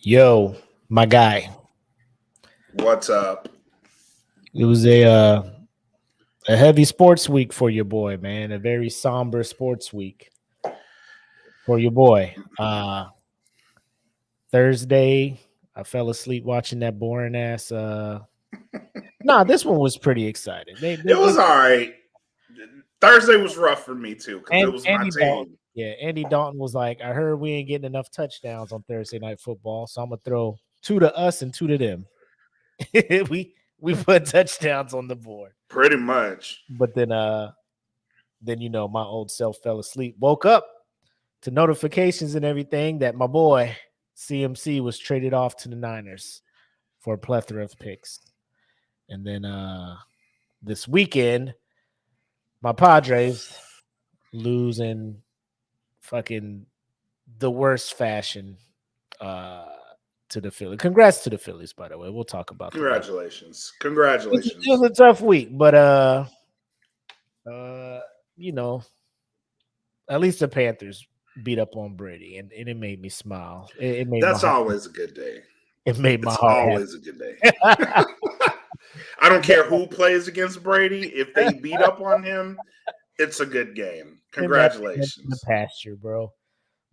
Yo, my guy. What's up? It was a heavy sports week for your boy, man. A very somber sports week for your boy. Thursday, I fell asleep watching that boring ass. This one was pretty exciting. It was all right. Thursday was rough for me too because it was my team. Andy Dalton was like, I heard we ain't getting enough touchdowns on Thursday night football, so I'm gonna throw 2 to us and 2 to them. we put touchdowns on the board. Pretty much. But then my old self fell asleep, woke up to notifications and everything that my boy CMC was traded off to the Niners for a plethora of picks. And then this weekend, my Padres lose in fucking the worst fashion to the Phillies. Congrats to the Phillies, by the way. We'll talk about Congratulations. Congratulations. It was a tough week, but at least the Panthers beat up on Brady, and it made me smile. It made That's always a good day. It made my heart always happy. A good day. I don't care who plays against Brady. If they beat up on him, it's a good game. Congratulations. The pasture, bro.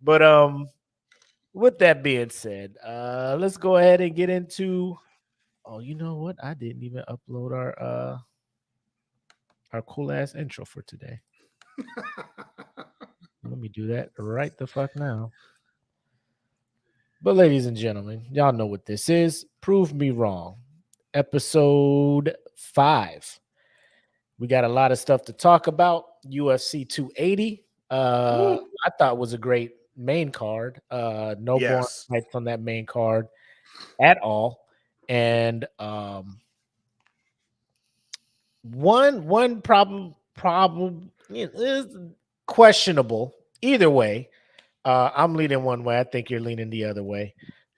But with that being said, let's go ahead and get into. Oh, you know what? I didn't even upload our cool ass intro for today. Let me do that right the fuck now. But ladies and gentlemen, y'all know what this is. Prove me wrong. Episode 5. We got a lot of stuff to talk about. UFC 280. I thought was a great main card. No more fights on that main card at all. And one problem is questionable. Either way, I'm leaning one way. I think you're leaning the other way.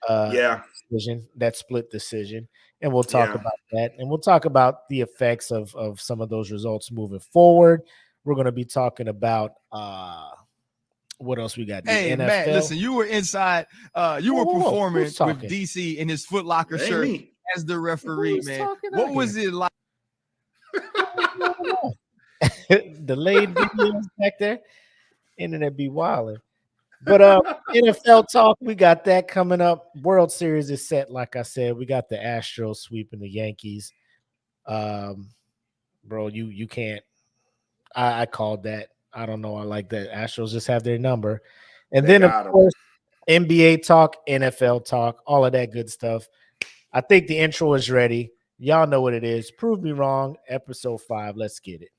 That split decision. And we'll talk about that. And we'll talk about the effects of some of those results moving forward. We're going to be talking about what else we got? Hey, NFL. Matt, listen, you were inside. You were performing with DC in his Foot Locker shirt as the referee, man. What was it like? Delayed videos back there. Internet be wilding. But NFL talk, we got that coming up. World Series is set, like I said. We got the Astros sweeping the Yankees. Bro, you can't. I called that. I don't know. I like that. Astros just have their number. And then, of course, NBA talk, NFL talk, all of that good stuff. I think the intro is ready. Y'all know what it is. Prove me wrong. Episode 5. Let's get it.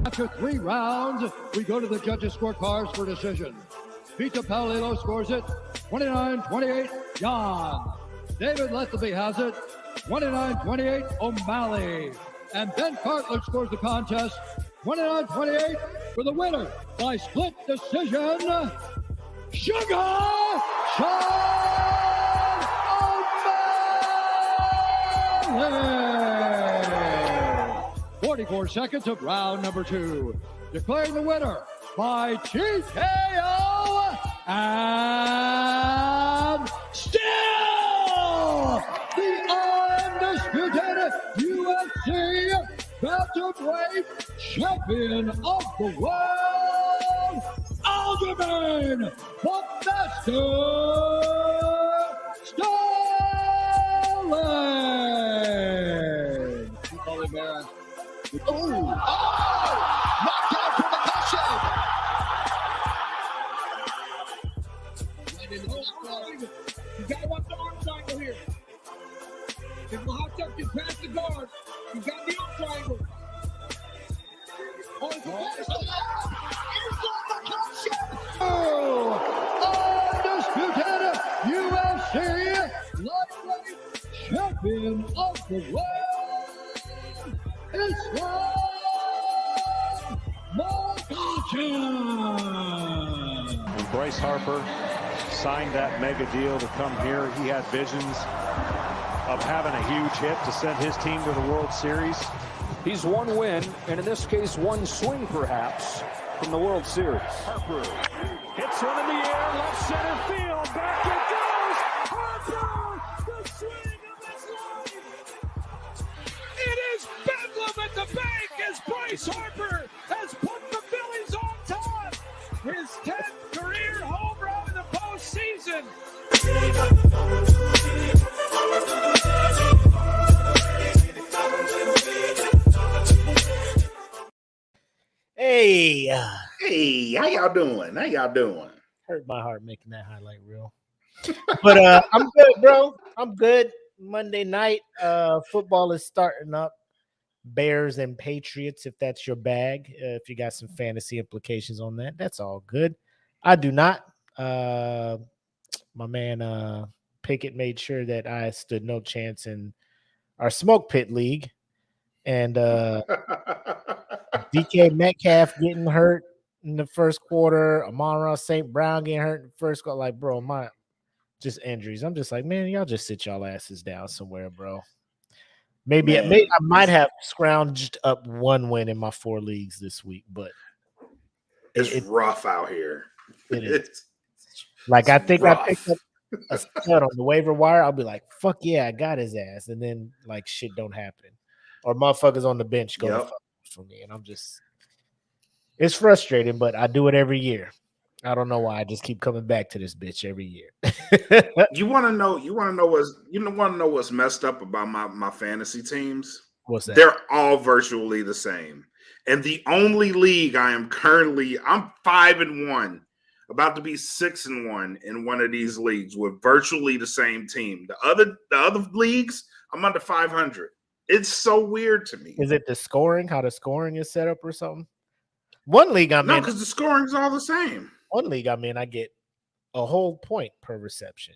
After 3 rounds, we go to the judges' scorecards for decision. Vito Paolillo scores it, 29-28, Jan. David Lethaby has it, 29-28, O'Malley. And Ben Cartlett scores the contest, 29-28, for the winner by split decision, Sean O'Malley. 44 seconds of round number 2. Declaring the winner by TKO and still the undisputed UFC welterweight champion of the world, Aljamain the Master Sterling. Holy man. Knocked out from the cushion. You gotta watch the arm triangle here. If Mahachev can pass the guard, you got the arm triangle. Undisputed UFC lightweight champion of the world, Islam Makhachev. Bryce Harper signed that mega deal to come here. He had visions of having a huge hit to send his team to the World Series. He's one win, and in this case, one swing perhaps from the World Series. Harper hits one in the air, left center field, back it goes. Harper, the swing of his life. It is bedlam at the bank as Bryce Harper has put the Phillies on top. His 10th career home run in the postseason. Hey, how y'all doing? Hurt my heart making that highlight reel. But I'm good, bro. I'm good. Monday night, football is starting up. Bears and Patriots, if that's your bag. If you got some fantasy implications on that, that's all good. I do not. My man Pickett made sure that I stood no chance in our smoke pit league. And DK Metcalf getting hurt in the first quarter, Amon-Ra St. Brown getting hurt in the first quarter. Like, bro, my just injuries. I'm just like, man, y'all just sit y'all asses down somewhere, bro. Maybe I might have scrounged up one win in my 4 leagues this week, but it's rough out here. It is. Like, I think rough. I picked up a stud on the waiver wire. I'll be like, fuck yeah, I got his ass. And then, like, shit don't happen. Or motherfuckers on the bench go to fuck for me. And I'm just, it's frustrating, but I do it every year. I don't know why. I just keep coming back to this bitch every year. You want to know what's messed up about my fantasy teams? What's that? They're all virtually the same. And the only league I'm 5-1, about to be 6-1 in one of these leagues with virtually the same team. The other leagues, I'm under 500. It's so weird to me. Is it the scoring? How the scoring is set up or something? One league I'm in. No, because the scoring's all the same. One league I'm in, I get a whole point per reception.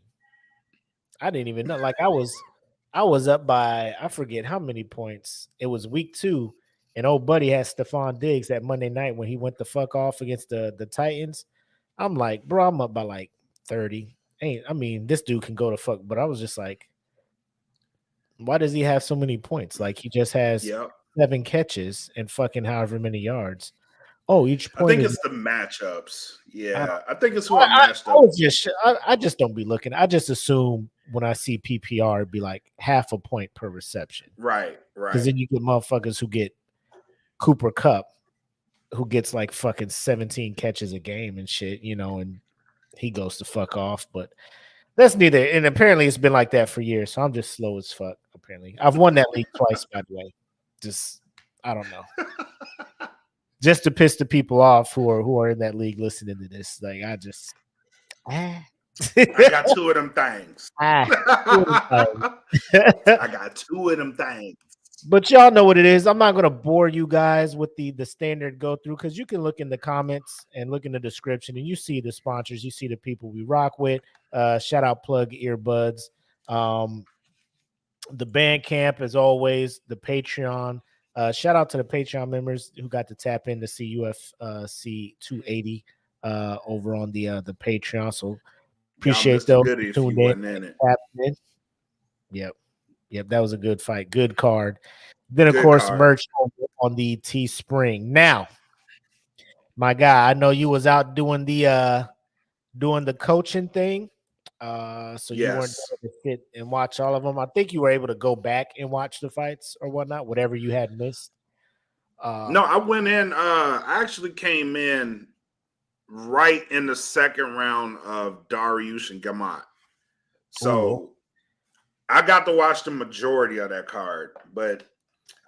I didn't even know. Like, I was up by, I forget how many points. It was week 2, and old buddy had Stephon Diggs that Monday night when he went the fuck off against the Titans. I'm like, bro, I'm up by like 30. This dude can go to fuck, but I was just like, why does he have so many points? Like, he just has 7 catches and fucking however many yards. Oh, each point. I think it's the matchups. Yeah, I think it's what matched up. I just don't be looking. I just assume when I see PPR, it'd be like half a point per reception. Right. Because then you get motherfuckers who get Cooper Kupp, who gets like fucking 17 catches a game and shit, and he goes to fuck off. But that's neither. And apparently it's been like that for years. So I'm just slow as fuck, apparently. I've won that league twice, by the way. Just, I don't know. Just to piss the people off who are in that league listening to this. Like, I got 2 of them things. I got 2 of them things. But y'all know what it is. I'm not going to bore you guys with the standard go through, because you can look in the comments and look in the description and you see the sponsors, you see the people we rock with. Shout out Plug Earbuds. The Bandcamp, as always, the Patreon. Shout out to the Patreon members who got to tap in to see UFC 280 over on the Patreon. So appreciate those who tuned in. Yep, that was a good fight, good card. Then of course merch on the Teespring. Now, my guy, I know you was out doing the coaching thing. So you weren't able to sit and watch all of them. I think you were able to go back and watch the fights or whatnot, whatever you had missed. No, I went in. I actually came in right in the second round of Dariush and Gamat. So I got to watch the majority of that card, but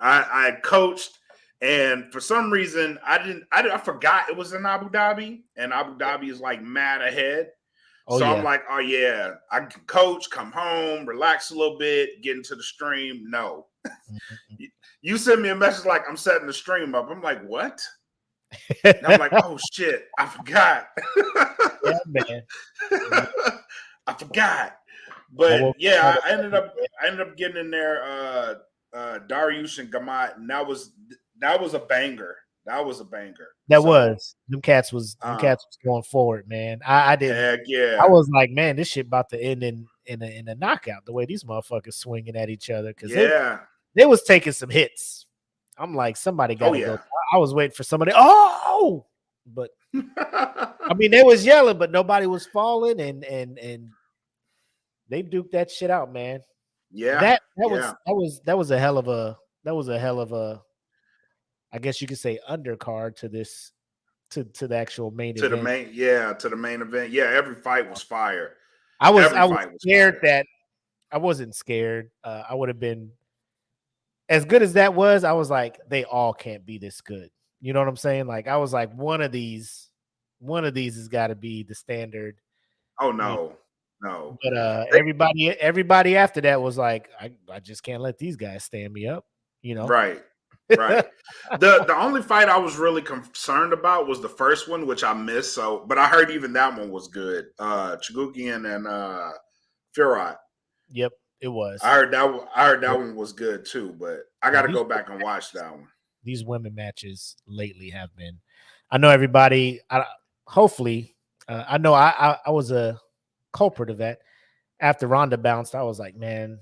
I coached, and for some reason I forgot it was in Abu Dhabi, and Abu Dhabi is like mad ahead. I'm like, oh yeah, I can coach, come home, relax a little bit, get into the stream. No. You send me a message like I'm setting the stream up. I'm like, what? And I'm like, oh shit, I forgot. Yeah, man. I forgot. But yeah, I ended up getting in there Dariush and Gamat, and that was a banger. That was a banger. Them cats was going forward, man. I didn't. Heck yeah. I was like, man, this shit about to end in a knockout. The way these motherfuckers swinging at each other, because they was taking some hits. I'm like, somebody got to yeah. go. I was waiting for somebody. Oh, but I mean, they was yelling, but nobody was falling, and they duked that shit out, man. Yeah, that was a hell of a I guess you could say undercard to this to the actual main event. To the main event. Yeah, every fight was fire. I was scared that I wasn't scared. I would have been as good as that was. I was like, they all can't be this good. You know what I'm saying? Like, I was like, one of these has got to be the standard. Oh no. But everybody after that was like, I just can't let these guys stand me up. You know, right. The only fight I was really concerned about was the first one, which I missed. So, but I heard even that one was good. Chagukian and Firat. Yep, it was. I heard that one was good too. But I got to go back and watch that one. These women matches lately have been. I know everybody. Hopefully, I know I was a culprit of that. After Ronda bounced, I was like, man,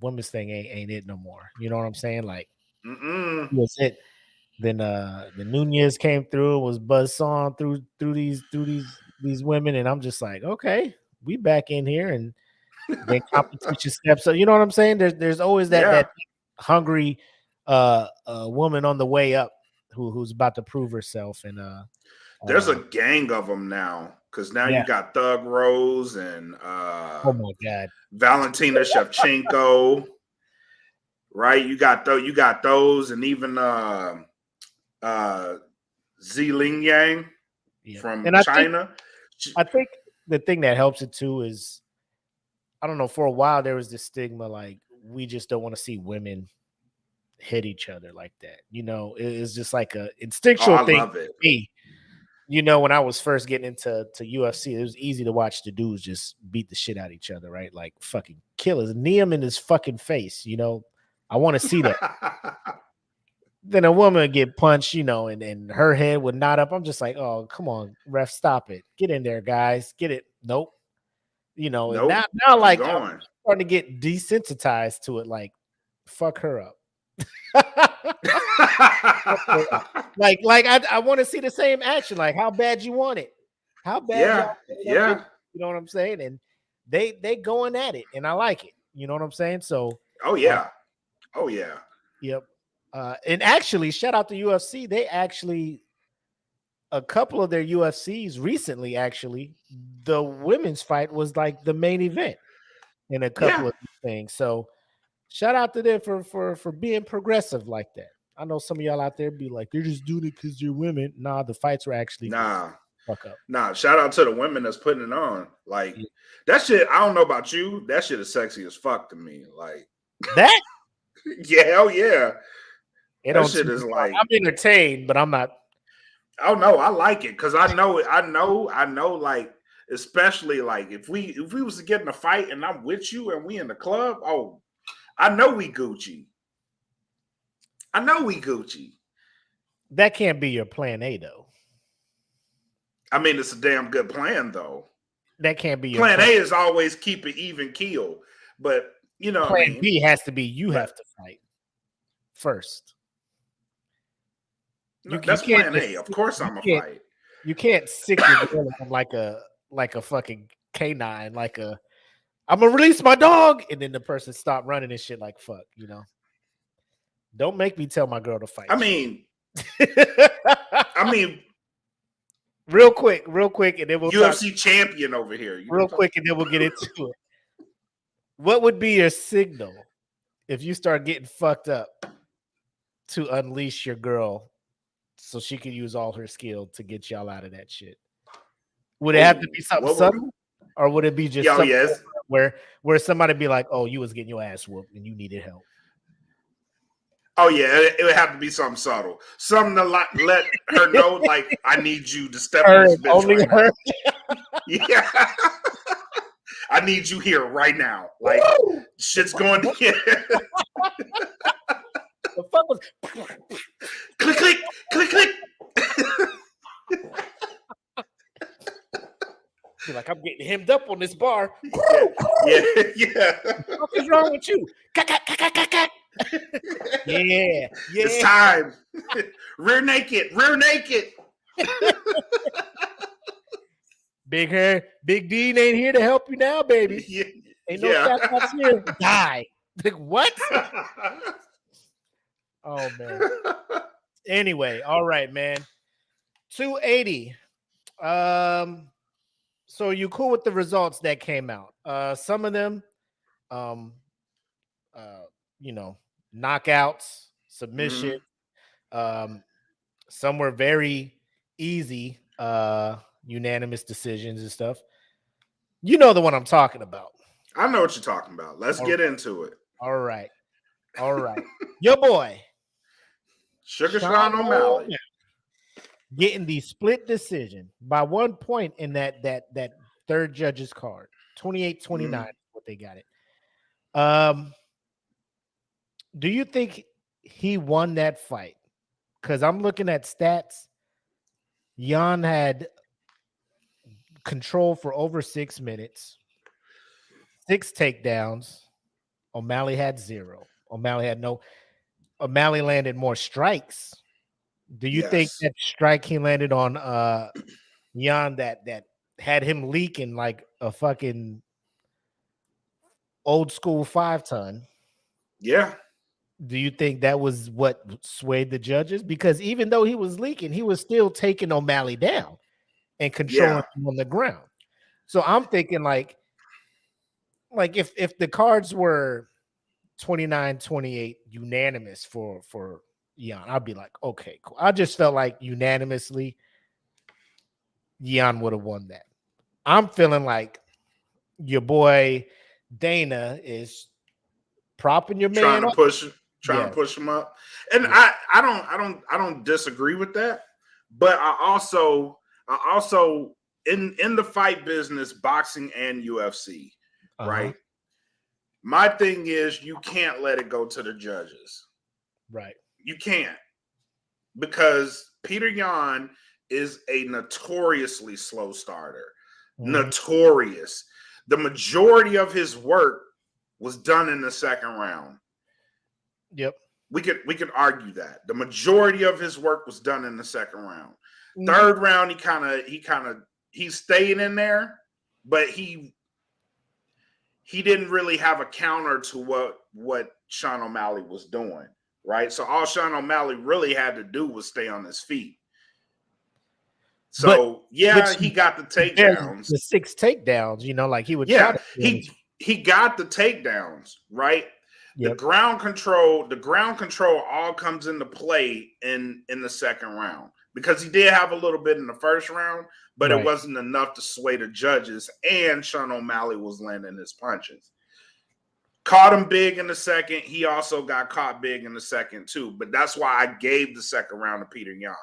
women's thing ain't it no more. You know what I'm saying? Like, it was it. Then the Nunez came through, was buzzsawing through these women, and I'm just like, okay, we back in here, and then competition steps up. You know what I'm saying? There's always that hungry woman on the way up who's about to prove herself, and there's a gang of them now, because now you got Thug Rose and oh my god, Valentina Shevchenko, right? You got those, and even Ziling Yang from China. I think the thing that helps it too is, I don't know, for a while there was this stigma like we just don't want to see women hit each other like that. You know, it's just like a instinctual thing for me. You know, when I was first getting into UFC, it was easy to watch the dudes just beat the shit out of each other, right? Like fucking killers, knee him in his fucking face. You know, I want to see that. Then a woman would get punched, you know, and her head would knot up. I'm just like, oh, come on, ref, stop it. Get in there, guys. Get it. Nope. You know, now like I'm starting to get desensitized to it. Like, fuck her up. like I want to see the same action. Like, how bad you want it? How bad? Yeah. You know what I'm saying? And they going at it, and I like it. You know what I'm saying? So. Oh yeah. Yep. And actually, shout out to UFC. They actually, a couple of their UFCs recently, actually, the women's fight was like the main event in a couple of things. So shout out to them for being progressive like that. I know some of y'all out there be like, they're just doing it because you're women. Nah, the fights were actually fuck up. Nah, shout out to the women that's putting it on. Like that shit, I don't know about you. That shit is sexy as fuck to me. Like that? Yeah, hell yeah. That shit is like, I'm entertained, but I'm not. Oh no, I like it because I know, like, especially like if we was to get in a fight and I'm with you and we in the club, oh, I know we Gucci. That can't be your plan A though. I mean, it's a damn good plan though. That can't be your plan A is always keep it even keel, but you know, plan B has to be have to fight first. That's plan A. Of course, I'm a fight. You can't sick your girl like a fucking canine. Like I'm gonna release my dog, and then the person stop running and shit. Like fuck, you know. Don't make me tell my girl to fight. I mean, real quick, and then we'll UFC champion over here. Real quick, and then we'll get into it. What would be your signal if you start getting fucked up to unleash your girl so she can use all her skill to get y'all out of that shit? Would it have to be something subtle, or would it be just where somebody be like, "Oh, you was getting your ass whooped and you needed help"? Oh yeah, it would have to be something subtle, something to let her know, like, I need you to step in this bitch only right her. Yeah, I need you here right now. Like, shit's going to get. The fuck was click, click, click, click. You're like, I'm getting hemmed up on this bar. Yeah. What is wrong with you? Yeah. It's time. Rear naked. Big hair, Big Dean ain't here to help you now, baby. Yeah. Ain't no shots here. Die. Like, what? Oh, man. Anyway, all right, man. 280. So you cool with the results that came out? Some of them, knockouts, submission. Some were very easy, unanimous decisions and stuff. You know the one I'm talking about. I know what you're talking about. Let's get into it. All right. Your boy, Sugar Sean O'Malley, getting the split decision by 1 point in that third judge's card. 28-29 is what they got it. Do you think he won that fight? Because I'm looking at stats. Jan had control for over 6 minutes, 6 takedowns. O'Malley had 0. O'Malley landed more strikes. Do you think that strike he landed on Jan that had him leaking like a fucking old school 5-ton? Yeah. Do you think that was what swayed the judges? Because even though he was leaking, he was still taking O'Malley down and controlling him on the ground. So I'm thinking like if the cards were 29-28 unanimous for Jan, I'd be like, okay, cool. I just felt like unanimously Jan would have won that. I'm feeling like your boy Dana is propping your man trying to push him up. And I don't disagree with that, but I also in the fight business, boxing and UFC, right? My thing is you can't let it go to the judges. Right. You can't. Because Peter Yan is a notoriously slow starter. Notorious. The majority of his work was done in the second round. Yep. We could argue that. The majority of his work was done in the second round. Third round, he stayed in there, but he didn't really have a counter to what Sean O'Malley was doing, right? So all Sean O'Malley really had to do was stay on his feet. So he got the takedowns. The 6 takedowns, like he would try to he got the takedowns, right? Yep. The ground control all comes into play in the second round because he did have a little bit in the first round, but it wasn't enough to sway the judges, and Sean O'Malley was landing his punches. Caught him big in the second. He also got caught big in the second too, but that's why I gave the second round to Peter Yan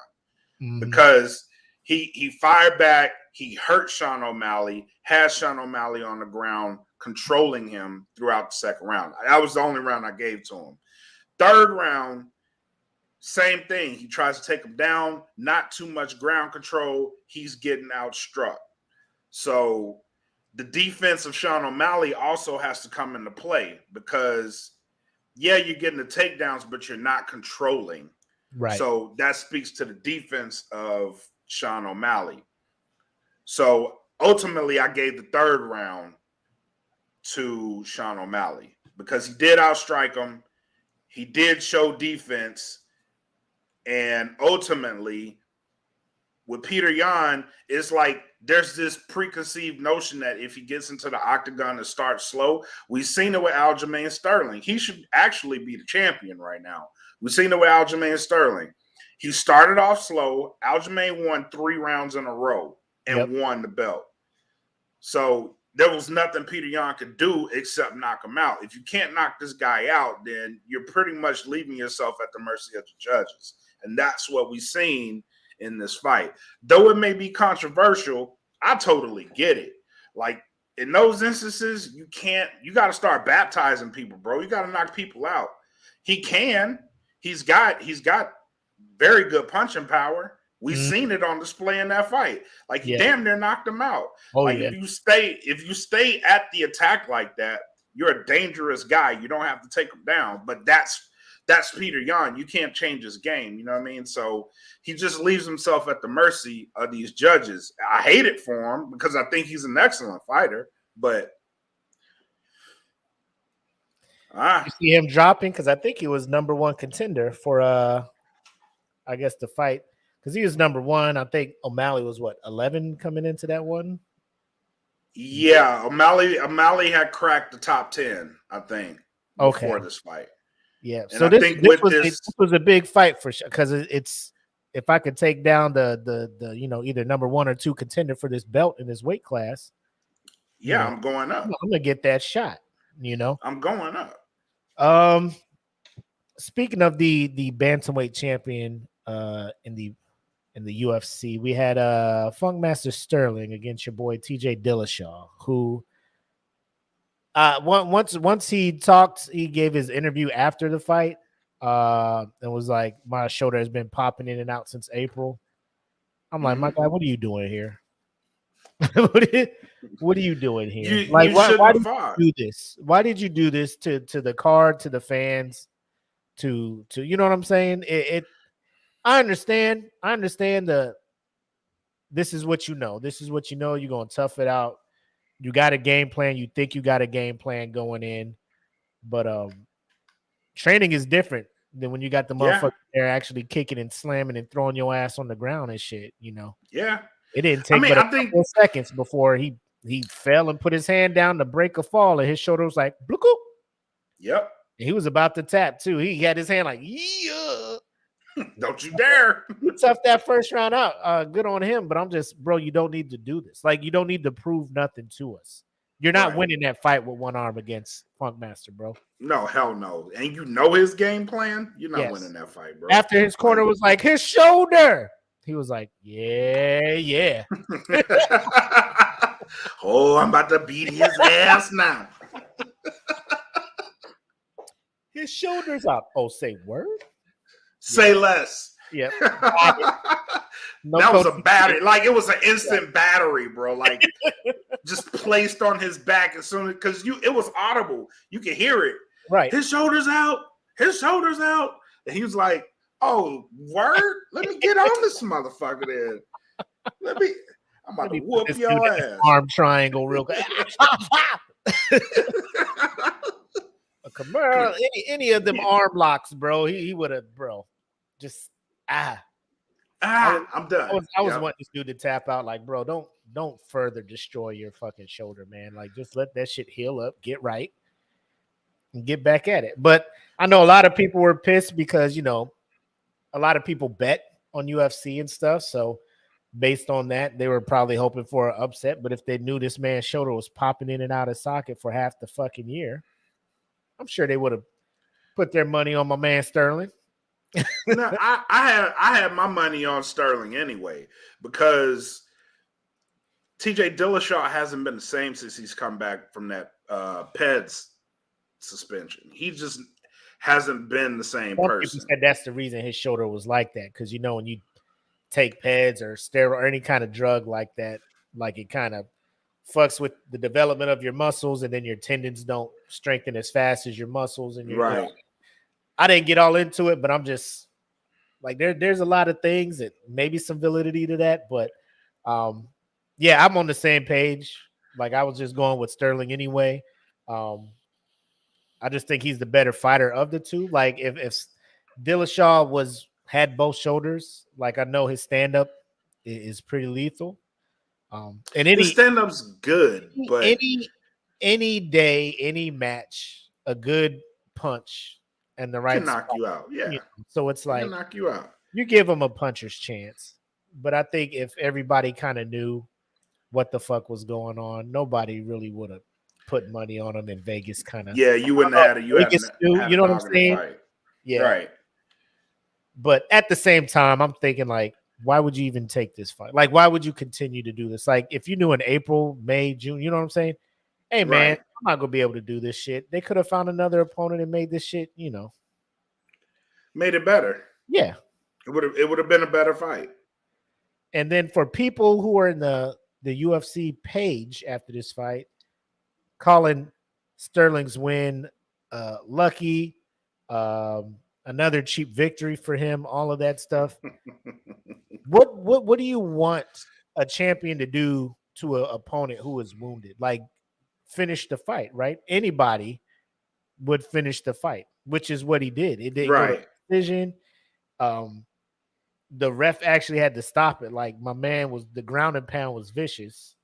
because he fired back. He hurt Sean O'Malley, had Sean O'Malley on the ground, controlling him throughout the second round. That was the only round I gave to him. Third round, same thing. He tries to take him down, not too much ground control. He's getting outstruck. So the defense of Sean O'Malley also has to come into play because, you're getting the takedowns, but you're not controlling. Right. So that speaks to the defense of Sean O'Malley. So ultimately, I gave the third round to Sean O'Malley because he did outstrike him. He did show defense. And ultimately, with Peter Yan, it's like there's this preconceived notion that if he gets into the octagon and starts slow, we've seen it with Aljamain Sterling. He should actually be the champion right now. We've seen it with Aljamain Sterling. He started off slow. Aljamain won 3 rounds in a row and won the belt. So there was nothing Peter Yan could do except knock him out. If you can't knock this guy out, then you're pretty much leaving yourself at the mercy of the judges. And that's what we've seen in this fight. Though it may be controversial, I totally get it. Like in those instances, you got to start baptizing people, bro. You got to knock people out. He's got very good punching power. We've seen it on display in that fight. Like he damn near knocked him out. If you stay at the attack like that, you're a dangerous guy. You don't have to take him down. But that's that's Peter Yan. You can't change his game. You know what I mean? So he just leaves himself at the mercy of these judges. I hate it for him because I think he's an excellent fighter, but you see him dropping because I think he was #1 contender for I guess the fight because he was #1. I think O'Malley was 11 coming into that one. Yeah, O'Malley had cracked the top 10, I think, before this fight. Yeah, and so I think this was a big fight for sure because it's if I could take down the either #1 or 2 contender for this belt in this weight class. Yeah, I'm going up. I'm gonna get that shot. I'm going up. Speaking of the bantamweight champion in the UFC, we had Funkmaster Sterling against your boy TJ Dillashaw, who once he talked, he gave his interview after the fight and was like, my shoulder has been popping in and out since April. I'm like, my guy, what are you doing here? What are you doing here? Why did you do this? Why did you do this to the card, to the fans, to you know what I'm saying? I understand this is what you know. This is what you know. You're gonna tough it out. You got a game plan. You think you got a game plan going in, but training is different than when you got the motherfucker there actually kicking and slamming and throwing your ass on the ground and shit. Yeah, it didn't take but a couple of seconds before he fell and put his hand down to break a fall, and his shoulder was like, bloop. Yep. And he was about to tap too. He had his hand like, yeah. Don't you dare. He toughed that first round out. Good on him, but I'm just, bro, you don't need to do this. Like, you don't need to prove nothing to us. You're not winning that fight with one arm against Funkmaster, bro. No, hell no. And you know his game plan? You're not winning that fight, bro. After his corner was like, his shoulder. He was like, yeah. Oh, I'm about to beat his ass now. His shoulder's up. Oh, say word? Say less. Yep. That was a battery. Like, it was an instant battery, bro. Like, just placed on his back as soon as, because it was audible. You could hear it. Right. His shoulder's out. His shoulder's out. And he was like, oh, word? Let me get on this motherfucker then. I'm about to whoop your ass. Arm triangle real quick. A commercial, any of them arm locks, bro. He would have, bro. Just I'm done. I was wanting this dude to tap out, like, bro, don't further destroy your fucking shoulder, man. Like, just let that shit heal up, get right, and get back at it. But I know a lot of people were pissed because a lot of people bet on UFC and stuff. So based on that, they were probably hoping for an upset. But if they knew this man's shoulder was popping in and out of socket for half the fucking year, I'm sure they would have put their money on my man Sterling. No, I had my money on Sterling anyway because TJ Dillashaw hasn't been the same since he's come back from that PEDS suspension. He just hasn't been the same person. Said that's the reason his shoulder was like that, because when you take PEDS or steroid or any kind of drug like that, like it kind of fucks with the development of your muscles, and then your tendons don't strengthen as fast as your muscles. And right. I didn't get all into it, but I'm just like, there's a lot of things that maybe some validity to that, but yeah, I'm on the same page. Like, I was just going with Sterling anyway. I just think he's the better fighter of the two. Like, if Dillashaw had both shoulders, like, I know his stand-up is pretty lethal. And his stand-up's good, but any day, any match, a good punch and the right can knock you out. Yeah. So it's like, knock you out. You give him a puncher's chance. But I think if everybody kind of knew what the fuck was going on, nobody really would have put money on him in Vegas. Kind of. Yeah, you wouldn't have had you know what I'm saying? Yeah. Right. But at the same time, I'm thinking, like, why would you even take this fight? Like, why would you continue to do this? Like, if you knew in April, May, June, you know what I'm saying? Hey, man, I'm not going to be able to do this shit. They could have found another opponent and made this shit, Made it better. Yeah. It would have been a better fight. And then for people who are in the UFC page after this fight, calling Sterling's win lucky, another cheap victory for him, all of that stuff. What do you want a champion to do to an opponent who is wounded? Like finish the fight, right? Anybody would finish the fight, which is what he did. It didn't go to decision. The ref actually had to stop it. Like my man the ground and pound was vicious.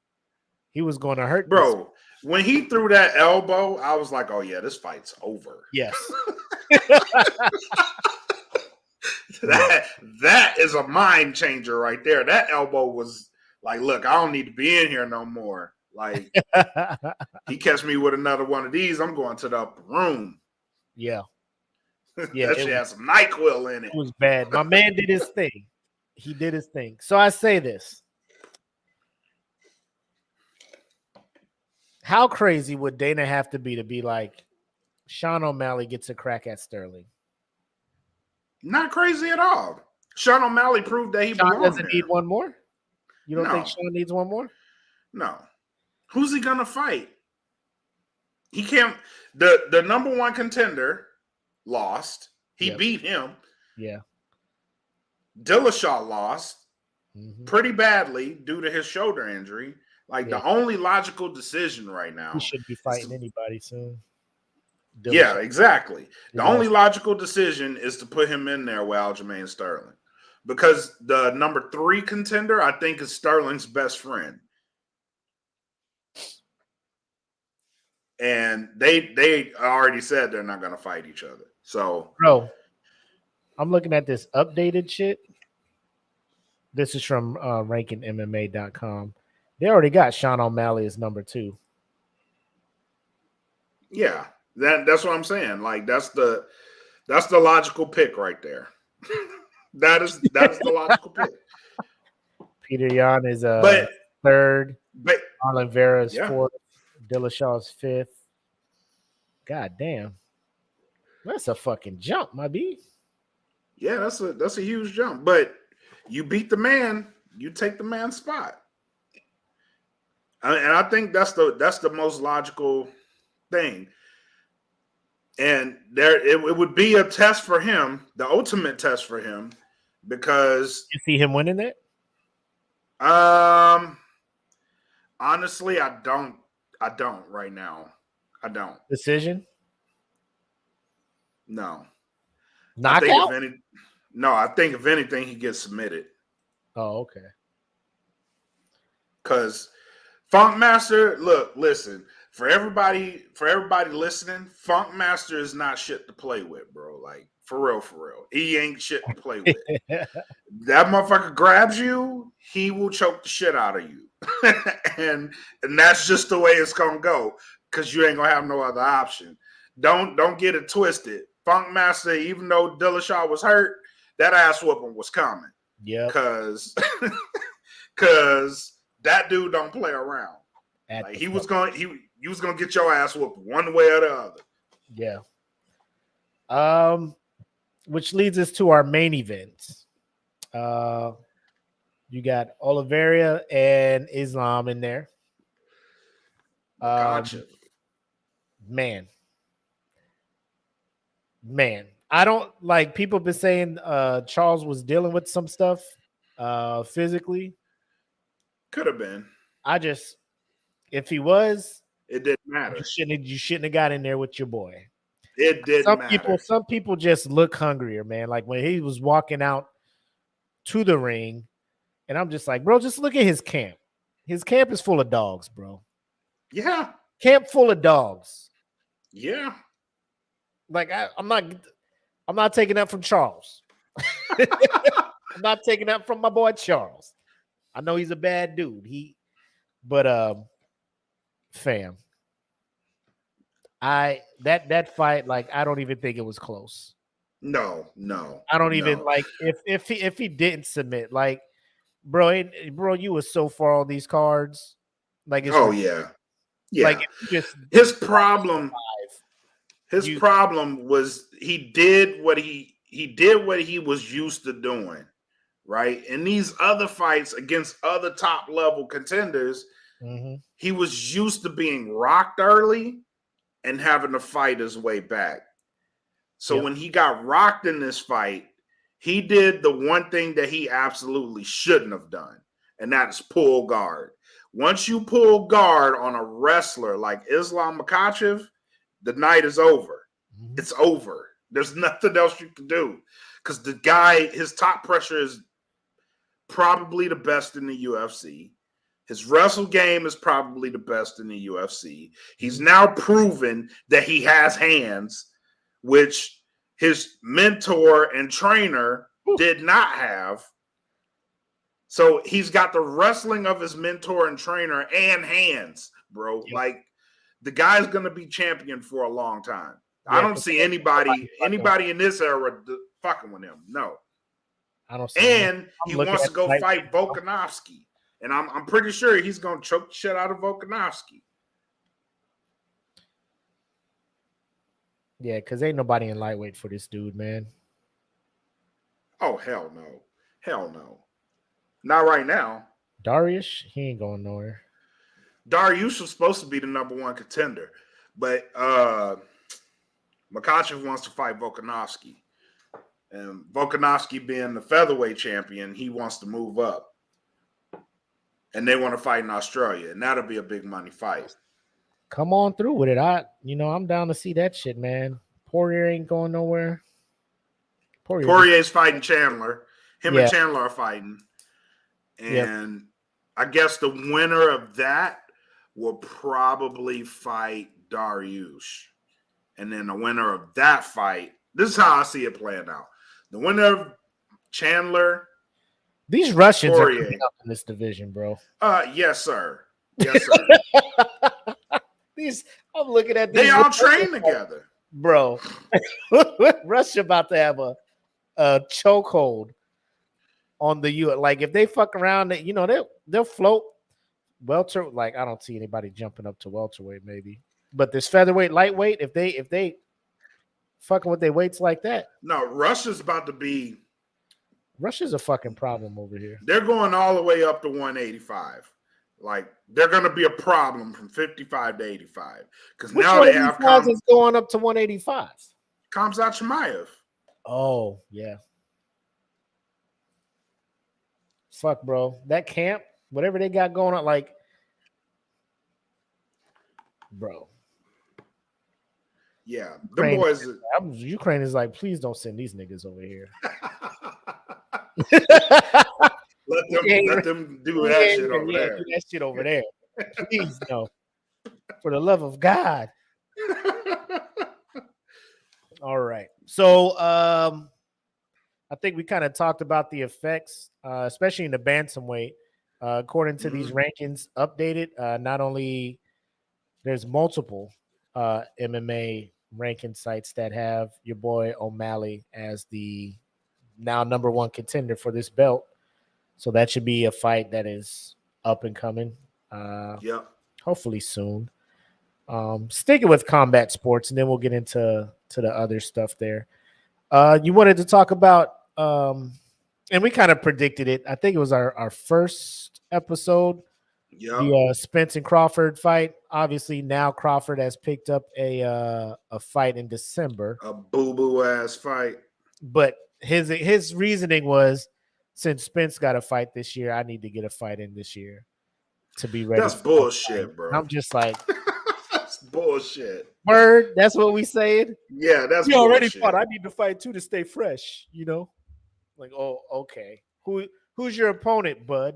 He was going to hurt, bro. When he threw that elbow, I was like, "Oh yeah, this fight's over." Yes. that is a mind changer right there. That elbow was like, "Look, I don't need to be in here no more." Like he catch me with another one of these, I'm going to the upper room. Yeah. Yeah, that shit has some NyQuil in it. It was bad. My man did his thing. He did his thing. So I say this. How crazy would Dana have to be like, Sean O'Malley gets a crack at Sterling? Not crazy at all. Sean O'Malley proved that he doesn't need one more? You don't think Sean needs one more? No. Who's he gonna fight? He can't. The number one contender lost. He beat him. Yeah. Dillashaw lost pretty badly due to his shoulder injury. Like the only logical decision right now. He shouldn't be fighting anybody soon. Dillashaw. Yeah, exactly. The only logical decision is to put him in there with Aljamain Sterling. Because the number 3 contender, I think, is Sterling's best friend. And they already said they're not going to fight each other. So, bro, I'm looking at this updated shit. This is from rankingmma.com. They already got Sean O'Malley as number 2. Yeah, that's what I'm saying. Like that's the logical pick right there. That's the logical pick. Peter Yan is 3rd. Marlon Vera is 4th. Dillashaw is 5th. God damn. That's a fucking jump, my B. Yeah, that's a huge jump. But you beat the man, you take the man's spot. And I think that's the most logical thing. And it would be a test for him, the ultimate test for him, because you see him winning that? Honestly, I don't right now. I don't. Decision? No. Knockout? I think if anything, he gets submitted. Oh, okay. Because Funk Master, listen, for everybody listening, Funk Master is not shit to play with, bro. Like, for real. He ain't shit to play with. That motherfucker grabs you, he will choke the shit out of you. and that's just the way it's gonna go, because you ain't gonna have no other option. Don't get it twisted. Funk Master, even though Dillashaw was hurt, that ass whooping was coming. Yeah. Cause that dude don't play around. Like he was gonna get your ass whooped one way or the other. Yeah. Which leads us to our main event. You got Oliveira and Islam in there. Gotcha. Man. I don't like, people been saying Charles was dealing with some stuff physically. Could have been. If he was, it didn't matter. You shouldn't have got in there with your boy. It didn't matter. Some people just look hungrier, man. Like when he was walking out to the ring, and I'm just like, bro, just look at his camp. His camp is full of dogs, bro. Yeah. Camp full of dogs. Yeah. Like I'm not taking that from Charles. I'm not taking that from my boy Charles. I know he's a bad dude. Fam. That fight, like, I don't even think it was close. No. I don't even like if he didn't submit, like, bro, you were so far on these cards. Like, it's yeah. Like his problem was he did what he was used to doing, right? In these other fights against other top level contenders, he was used to being rocked early and having to fight his way back. So when he got rocked in this fight, he did the one thing that he absolutely shouldn't have done, and that's pull guard. Once you pull guard on a wrestler like Islam Makhachev, the night is over. Mm-hmm. It's over. There's nothing else you can do because the guy, his top pressure is probably the best in the UFC. His wrestle game is probably the best in the UFC. He's now proven that he has hands, which his mentor and trainer did not have. So he's got the wrestling of his mentor and trainer and hands, bro. Yep. Like, the guy's going to be champion for a long time. Yeah, I don't see anybody in this era fucking with him. No. I don't see and he wants to go fight Volkanovski. And I'm pretty sure he's going to choke the shit out of Volkanovski. Yeah, because ain't nobody in lightweight for this dude, man. Oh, hell no. Hell no. Not right now. Dariush, he ain't going nowhere. Dariush was supposed to be the number one contender, but Makhachev wants to fight Volkanovski. And Volkanovski being the featherweight champion, he wants to move up. And they want to fight in Australia, and that'll be a big money fight. Come on through with it. I'm down to see that shit, man. Poirier ain't going nowhere. Poirier's fighting Chandler. Him and Chandler are fighting. And I guess the winner of that will probably fight Dariush. And then the winner of that fight, this is how I see it playing out. The winner of Chandler. These Russians Poirier. Are coming up in this division, bro. Yes, sir. Yes, sir. I'm looking at these. They all train together. Bro. Russia about to have a chokehold on the U. Like, if they fuck around, they'll float welter. Like, I don't see anybody jumping up to welterweight, maybe. But this featherweight, lightweight, if they fucking with their weights like that. No, Russia's about to be. Russia's a fucking problem over here. They're going all the way up to 185. Like, they're going to be a problem from 55 to 85. Because now they have is going up to 185. Khamzat Chimaev. Oh, yeah. Fuck, bro. That camp, whatever they got going on, like, bro. Yeah, the boys. Ukraine is like, please don't send these niggas over here. let them do that shit over there. Do that shit over there. Please, no. For the love of God. All right. So I think we kind of talked about the effects, especially in the bantamweight. According to these rankings updated, not only there's multiple MMA ranking sites that have your boy O'Malley as the now number one contender for this belt. So that should be a fight that is up and coming. Hopefully soon. Sticking with combat sports, and then we'll get into the other stuff there. You wanted to talk about, and we kind of predicted it. I think it was our first episode. The Spence and Crawford fight. Obviously, now Crawford has picked up a fight in December. A boo-boo ass fight. But his reasoning was, since Spence got a fight this year, I need to get a fight in this year to be ready. That's bullshit, bro. I'm just like, that's bullshit. Word, that's what we saying. Yeah, that's you already fought. I need to fight too to stay fresh. Like, oh, okay. Who's your opponent, bud?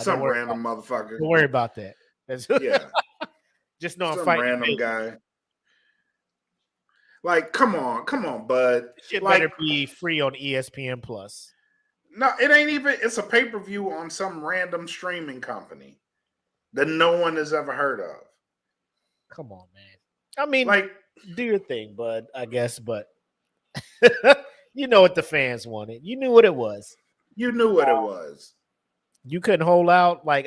Some random motherfucker. Don't worry about that. Yeah. Just know I'm some fighting random guy. Like, come on, bud. Shit better be free on ESPN Plus. No, it ain't even. It's a pay-per-view on some random streaming company that no one has ever heard of. Come on, man. I mean, like, do your thing, bud, I guess, but you know what the fans wanted. You knew what it was. You knew what it was. You couldn't hold out. Like,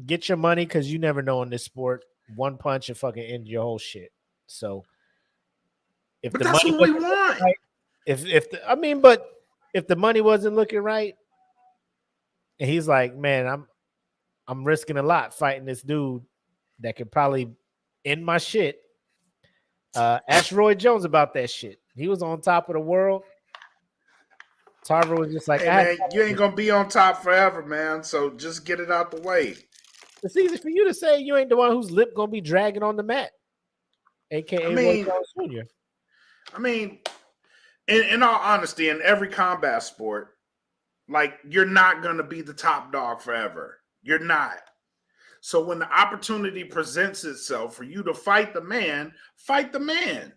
get your money, because you never know in this sport. One punch and fucking end your whole shit. So if but the that's money what we want. Right, if the money wasn't looking right, and he's like, man, I'm risking a lot fighting this dude that could probably end my shit. Ask Roy Jones about that shit. He was on top of the world. Tarver was just like, hey, man, you ain't going to be on top forever, man. So just get it out the way. It's easy for you to say you ain't the one whose lip going to be dragging on the mat. AKA Roy Jones Jr. I mean, in all honesty, in every combat sport, like, you're not going to be the top dog forever. You're not. So when the opportunity presents itself for you to fight the man, fight the man.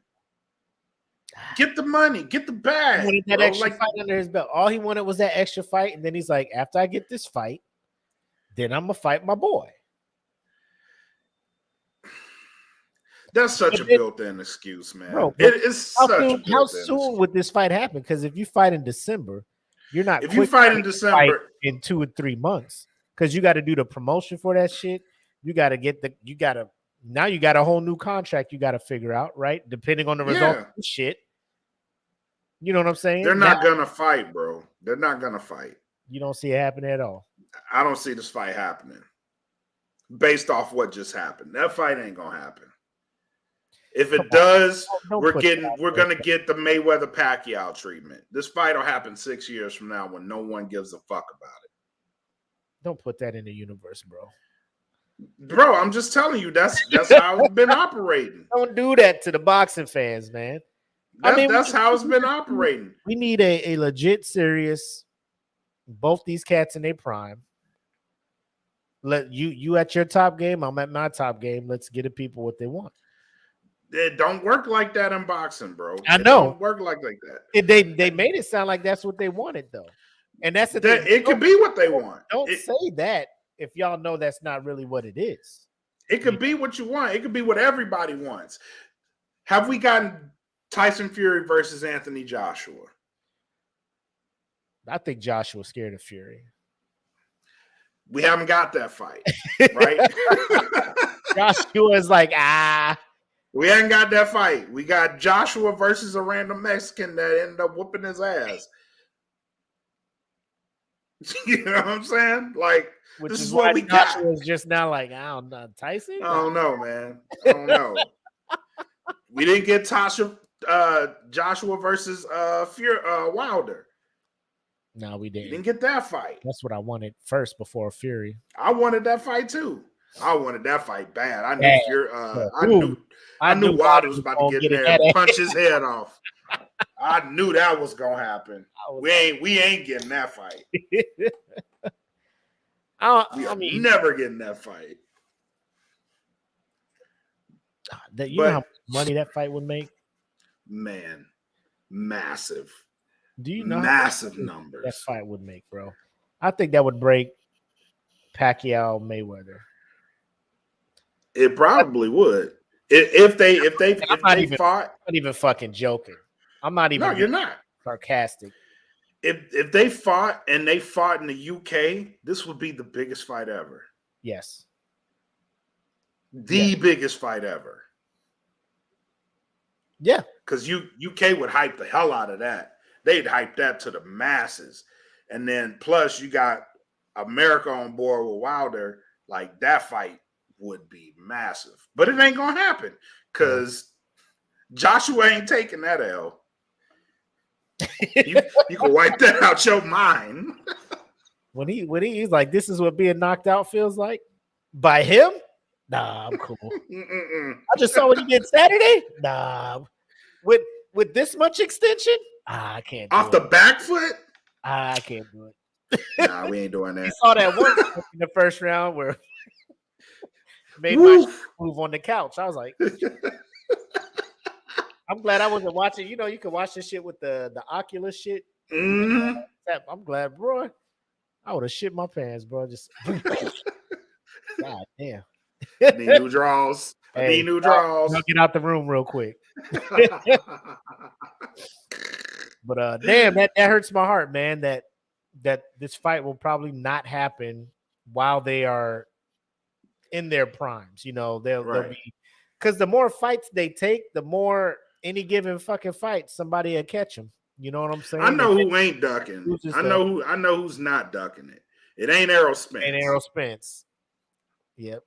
Get the money, get the bag. He wanted that extra fight under his belt. All he wanted was that extra fight, and then he's like, after I get this fight, then I'm gonna fight my boy. That's such a built-in excuse, man. Bro, it is how soon would this fight happen? Because if you fight in December, you're not. If you fight in December in 2 or 3 months, because you got to do the promotion for that shit. You got to now you got a whole new contract you got to figure out, right? Depending on the result of the shit. You know what I'm saying? They're not gonna fight, bro. They're not gonna fight. You don't see it happening at all. I don't see this fight happening. Based off what just happened. That fight ain't gonna happen. If it does, we're gonna get the Mayweather Pacquiao treatment. This fight will happen 6 years from now when no one gives a fuck about it. Don't put that in the universe, bro. Bro, I'm just telling you, that's how it's been operating. Don't do that to the boxing fans, man. That's how it's been operating. We need a legit, serious, both these cats in their prime. Let you at your top game, I'm at my top game. Let's get the people what they want. It don't work like that in boxing, bro. I know. It don't work like that. They made it sound like that's what they wanted, though. And that's the thing. It could be what they want. Don't say that if y'all know that's not really what it is. It could be what you want. It could be what everybody wants. Have we gotten Tyson Fury versus Anthony Joshua? I think Joshua's scared of Fury. We haven't got that fight, right? Joshua's like, we ain't got that fight. We got Joshua versus a random Mexican that ended up whooping his ass. You know what I'm saying? Like, this is what we got. Joshua's just now like, I don't know, Tyson? I don't know, man. I don't know. We didn't get Joshua versus Fury, Wilder. No, we didn't. You didn't get that fight. That's what I wanted first before Fury. I wanted that fight too. I wanted that fight bad. I knew Fury. I knew Wilder was about to get in there and punch his head off. I knew that was gonna happen. We ain't getting that fight. We never getting that fight. You know how much money that fight would make? Man, massive. Do you know massive numbers that fight would make, bro? I think that would break Pacquiao Mayweather. It probably would. If they fought. I'm not even fucking joking. I'm not even. No, you're not sarcastic. If they fought and they fought in the UK, this would be the biggest fight ever. Yes. The biggest fight ever. Yeah. Because UK would hype the hell out of that. They'd hype that to the masses. And then plus you got America on board with Wilder. Like, that fight would be massive. But it ain't going to happen because Joshua ain't taking that L. You can wipe that out your mind. when he's like, this is what being knocked out feels like by him. Nah, I'm cool. I just saw what he did Saturday. Nah, with this much extension, I can't. Off the back foot, I can't do it. Nah, we ain't doing that. You saw that one in the first round where made my move on the couch. I was like, I'm glad I wasn't watching. You know, you can watch this shit with the Oculus shit. Mm-hmm. I'm glad, bro. I would have shit my pants, bro. Just God damn. Need new draws. Need new draws. I'll get out the room real quick. But damn, that hurts my heart, man. That this fight will probably not happen while they are in their primes. You know, they'll be, because the more fights they take, the more any given fucking fight somebody will catch them. You know what I'm saying? I know who ain't ducking. I know who's not ducking it. It ain't Errol Spence. Ain't Errol Spence. Yep.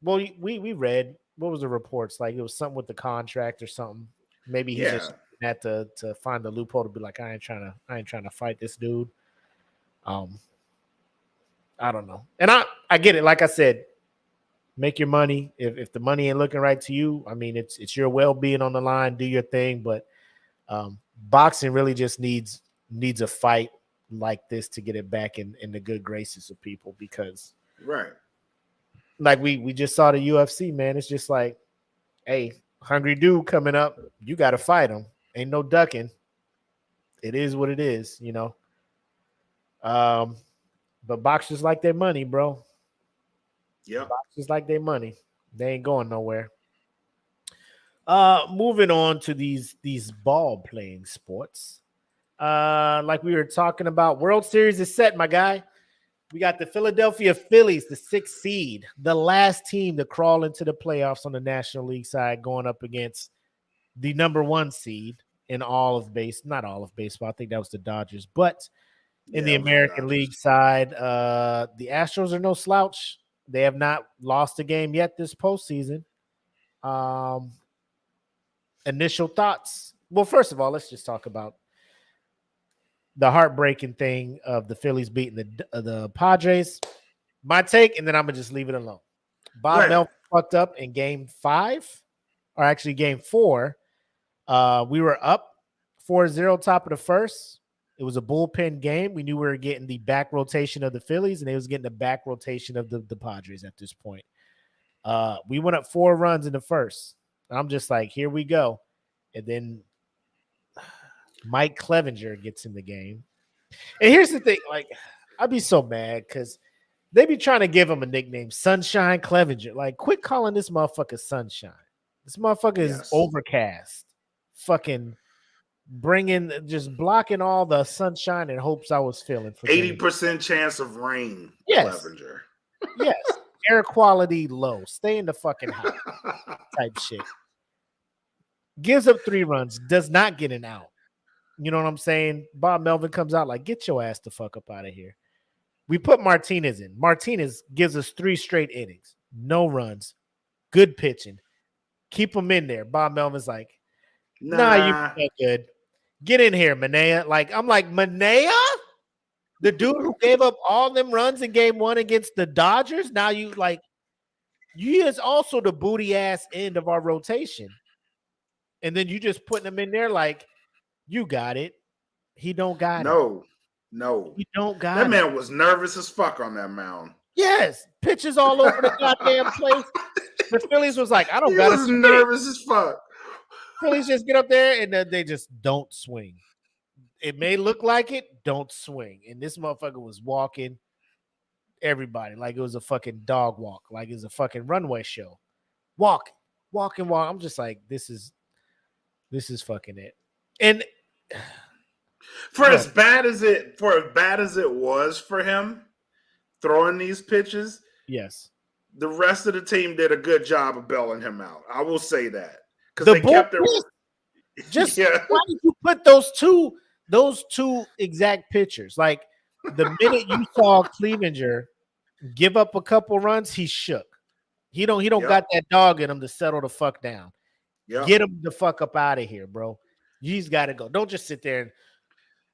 Well, we read what was the reports? Like it was something with the contract or something. Maybe he's just had to find the loophole to be like, I ain't trying to fight this dude. I don't know. And I get it. Like I said, make your money. If the money ain't looking right to you, I mean, it's your well-being on the line. Do your thing. But boxing really just needs a fight like this to get it back in the good graces of people, because like we just saw the UFC, man. It's just like, hey, hungry dude coming up, you got to fight him. Ain't no ducking. It is what it is, you know. But boxers like their money, bro. Yeah, boxers like their money. They ain't going nowhere. Moving on to these ball playing sports. Like we were talking about, World Series is set, my guy. We got the Philadelphia Phillies, the 6th seed, the last team to crawl into the playoffs on the National League side, going up against the number 1 seed in all of not all of baseball. I think that was the Dodgers, but in the American League side, the Astros are no slouch. They have not lost a game yet this postseason. Initial thoughts. Well, first of all, let's just talk about the heartbreaking thing of the Phillies beating the Padres. My take, and then I'm gonna just leave it alone. Bob Melvin fucked up in game 5, or actually game 4. We were up 4-0 top of the first. It was a bullpen game. We knew we were getting the back rotation of the Phillies, and they was getting the back rotation of the Padres at this point. We went up 4 runs in the first. I'm just like, here we go. And then Mike Clevenger gets in the game. And here's the thing, like, I'd be so mad because they be trying to give him a nickname, Sunshine Clevenger. Like, quit calling this motherfucker Sunshine. This motherfucker is overcast. Fucking just blocking all the sunshine and hopes I was feeling. For 80% chance of rain, Clevenger. Yes. Air quality low. Stay in the fucking house type shit. Gives up 3 runs, does not get an out. You know what I'm saying? Bob Melvin comes out like, get your ass the fuck up out of here. We put Martinez in. Martinez gives us 3 straight innings. No runs. Good pitching. Keep him in there. Bob Melvin's like, nah, you're good. Get in here, Manea. Like, I'm like, Manea? The dude who gave up all them runs in game 1 against the Dodgers? Now you like, he is also the booty ass end of our rotation. And then you just putting him in there like, you got it. He don't got it. No. He don't got that man was nervous as fuck on that mound. Yes. Pitches all over the goddamn place. The Phillies was like, I don't got it. He was nervous as fuck. Phillies just get up there and they just don't swing. It may look like it, don't swing. And this motherfucker was walking everybody like it was a fucking dog walk, like it was a fucking runway show. Walk. I'm just like, this is fucking it. And for as bad as it was for him throwing these pitches, yes, the rest of the team did a good job of bailing him out. I will say that, because they kept their just why did you put those two exact pitchers? Like, the minute you saw Clevenger give up a couple runs, he shook. He don't got that dog in him to settle the fuck down. Get him the fuck up out of here, bro. He's got to go. Don't just sit there and.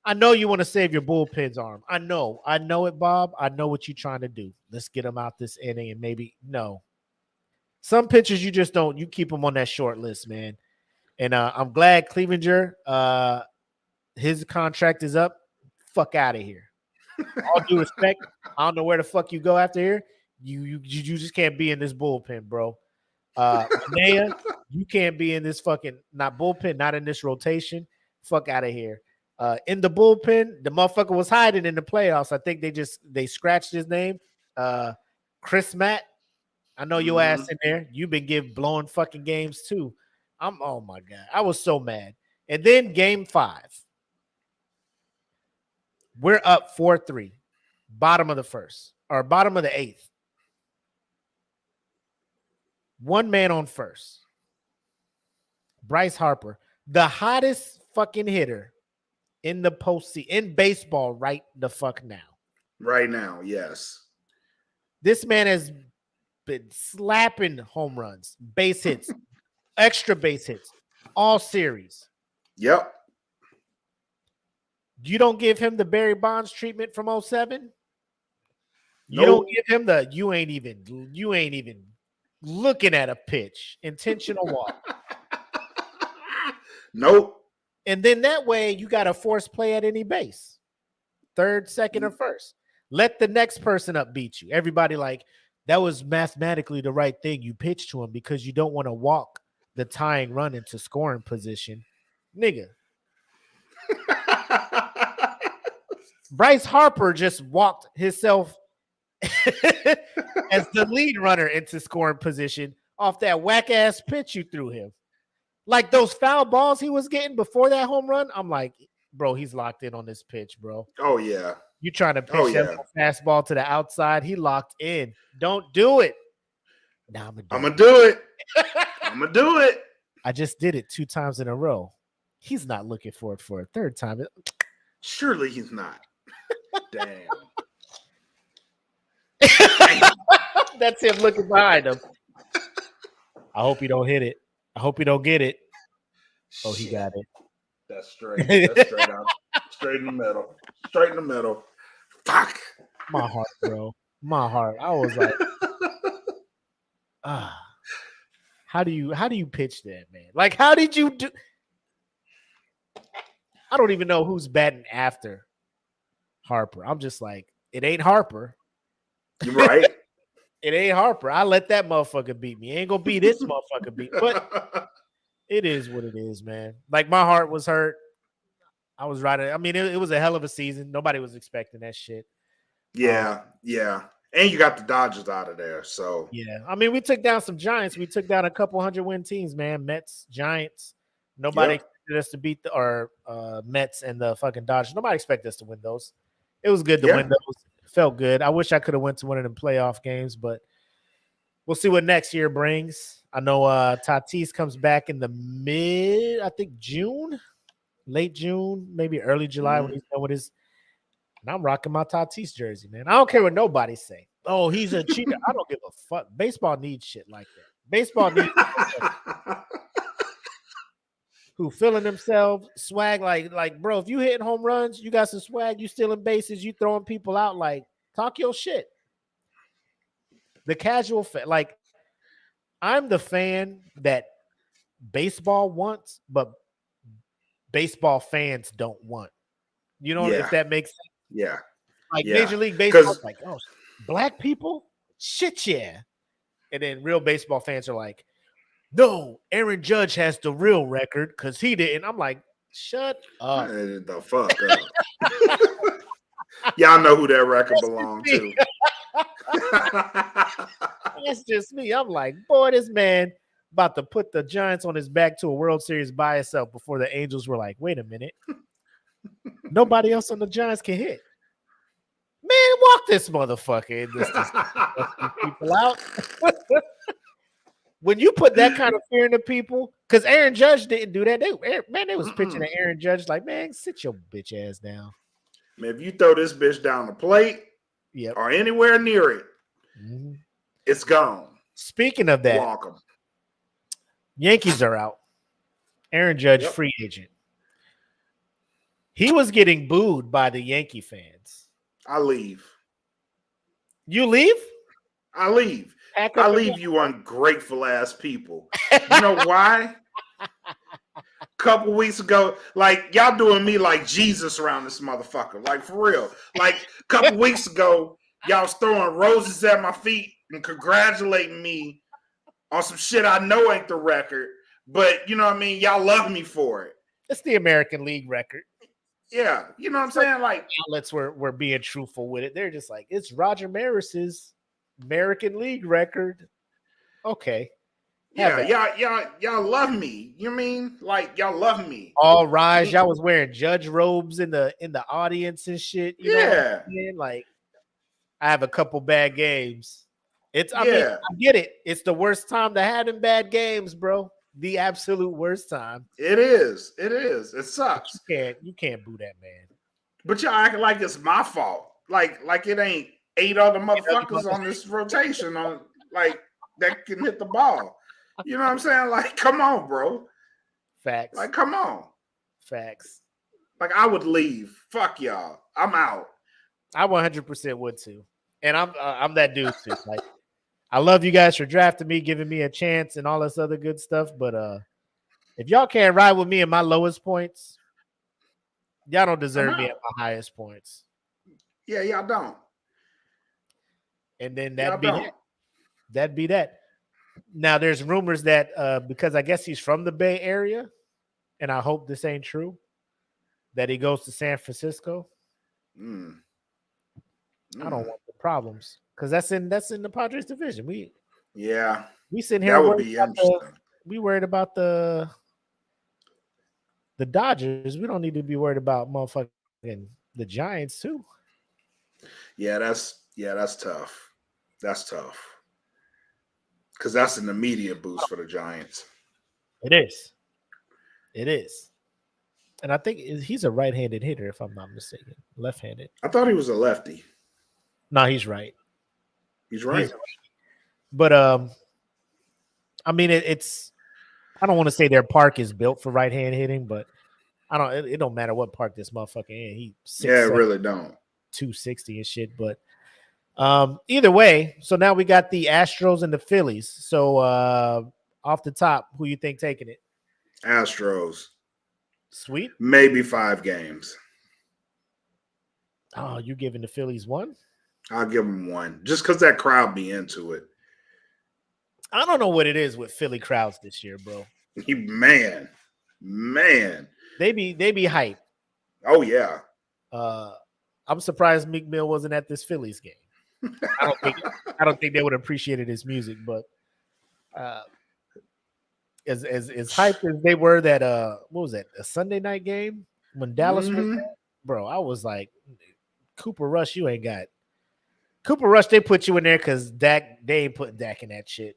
I know you want to save your bullpen's arm. I know it, Bob. I know what you're trying to do. Let's get him out this inning and maybe no. Some pitchers you just don't. You keep them on that short list, man. And I'm glad Clevenger, his contract is up. Fuck out of here. All due respect, I don't know where the fuck you go after here. You just can't be in this bullpen, bro. Manea, you can't be in this fucking not bullpen, not in this rotation. Fuck out of here. In the bullpen, the motherfucker was hiding in the playoffs. I think they scratched his name. Chris Matt. I know your ass in there. You've been blowing fucking games too. Oh my God. I was so mad. And then game 5. We're up 4-3. Bottom of the 8th. 1 man on first. Bryce Harper, the hottest fucking hitter in the postseason, in baseball right the fuck now. Right now, yes. This man has been slapping home runs, base hits, extra base hits, all series. Yep. You don't give him the Barry Bonds treatment from 07? You Nope. don't give him the you ain't even looking at a pitch, intentional walk. Nope. And then that way you got a forced play at any base. Third, second, or first. Let the next person up beat you. Everybody like, that was mathematically the right thing. You pitch to him because you don't want to walk the tying run into scoring position. Nigga. Bryce Harper just walked himself as the lead runner into scoring position off that whack-ass pitch you threw him. Like those foul balls he was getting before that home run, I'm like, bro, he's locked in on this pitch, bro. Oh, yeah. You trying to pitch that fastball to the outside. He locked in. Don't do it. Now I'm going to do it. I'm going to do it. I just did it 2 times in a row. He's not looking for it for a third time. Surely he's not. Damn. That's him looking behind him. I hope he don't hit it. I hope he don't get it. Oh, he got it. That's straight. That's straight out. Straight in the middle. Straight in the middle. Fuck. My heart, bro. My heart. I was like, how do you pitch that, man? Like, how did you do? I don't even know who's batting after Harper. I'm just like, it ain't Harper. You're right. It ain't Harper. I let that motherfucker beat me. Ain't gonna be this motherfucker beat. But it is what it is, man. Like, my heart was hurt. I was right. I mean, it was a hell of a season. Nobody was expecting that shit. Yeah. And you got the Dodgers out of there. So yeah. I mean, we took down some Giants. We took down a couple 100-win teams, man. Mets, Giants. Nobody expected us to beat Mets and the fucking Dodgers. Nobody expected us to win those. It was good to win those. Felt good. I wish I could have went to one of them playoff games, but we'll see what next year brings. I know Tatis comes back in the June, late June, maybe early July when he's done with his. And I'm rocking my Tatis jersey, man. I don't care what nobody say. Oh, he's a cheater. I don't give a fuck. Baseball needs shit like that. Baseball needs who feeling themselves, swag like, bro, if you hitting home runs, you got some swag, you stealing bases, you throwing people out, like, talk your shit. The casual like, I'm the fan that baseball wants, but baseball fans don't want. You know, if that makes sense. Yeah. Like Major League Baseball, like, oh, black people? Shit, yeah. And then real baseball fans are like, no, Aaron Judge has the real record because he didn't. I'm like, shut up. The fuck up. Y'all know who that record belonged to. That's just me. I'm like, boy, this man about to put the Giants on his back to a World Series by itself before the Angels were like, wait a minute. Nobody else on the Giants can hit. Man, walk this motherfucker in this people out. When you put that kind of fear into people, because Aaron Judge didn't do that. They was pitching to Aaron Judge like, man, sit your bitch ass down. Man, if you throw this bitch down the plate or anywhere near it, it's gone. Speaking of that, welcome. Yankees are out. Aaron Judge, free agent. He was getting booed by the Yankee fans. I leave. You leave? I leave. I leave, you ungrateful ass people. You know why? Couple weeks ago, like, y'all doing me like Jesus around this motherfucker. Like, for real. Like, a couple weeks ago, y'all was throwing roses at my feet and congratulating me on some shit I know ain't the record. But, you know what I mean? Y'all love me for it. It's the American League record. Yeah. You know what I'm saying? Like, outlets were being truthful with it. They're just like, it's Roger Maris's American League record. Okay. Y'all love me. You mean? Like, y'all love me. All rise. Y'all was wearing judge robes in the audience and shit. You know what I mean? Like, I have a couple bad games. I mean, I get it. It's the worst time to have them bad games, bro. The absolute worst time. It is. It sucks. You can't boo that man. But y'all acting like it's my fault. Like it ain't 8 other motherfuckers on this rotation. like that can hit the ball. You know what I'm saying? Like, come on, bro. Facts. Like, come on. Facts. Like, I would leave. Fuck y'all. I'm out. I 100% would too, and I'm that dude too. Like, I love you guys for drafting me, giving me a chance, and all this other good stuff. But if y'all can't ride with me at my lowest points, y'all don't deserve me at my highest points. Yeah, y'all don't. And then that'd be that. Now there's rumors that because I guess he's from the Bay Area, and I hope this ain't true, that he goes to San Francisco. I don't want the problems because that's in the Padres division. We sitting here. That would be interesting. We worried about the Dodgers. We don't need to be worried about motherfucking the Giants too. Yeah, that's tough. That's tough because that's an immediate boost for the Giants. It is. And I think he's a right-handed hitter, if I'm not mistaken. Left-handed. I thought he was a lefty. No, he's right. He's right. But I mean, it's. I don't want to say their park is built for right-hand hitting, but It don't matter what park this motherfucker in. He 6'7", it really don't. 260 and shit. But either way, so now we got the Astros and the Phillies. So off the top, who you think taking it? Astros. Sweet. Maybe 5 games. Oh, you giving the Phillies 1? I'll give them 1 just because that crowd be into it. I don't know what it is with Philly crowds this year, bro. Man. They be hype. Oh yeah. I'm surprised Meek Mill wasn't at this Phillies game. I don't think they would have appreciated his music, but as hyped as they were that what was that, a Sunday night game when Dallas was there? Bro, I was like, Cooper Rush, you ain't got Cooper Rush. They put you in there because Dak, they ain't putting Dak in that shit.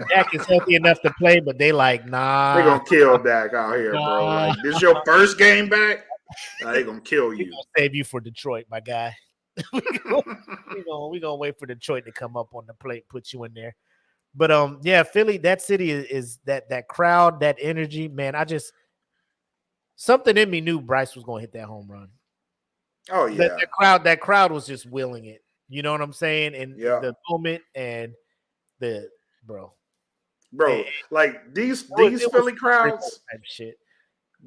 Dak is healthy enough to play, but they like, nah. They gonna kill Dak out here, bro. Like, this your first game back? They gonna kill you. We gonna save you for Detroit, my guy. we gonna wait for Detroit to come up on the plate, put you in there. But yeah, Philly, that city is that crowd, that energy, man. Something in me knew Bryce was gonna hit that home run. Oh yeah, that crowd was just willing it. You know what I'm saying? And the moment and the bro, like these Philly crowds, shit.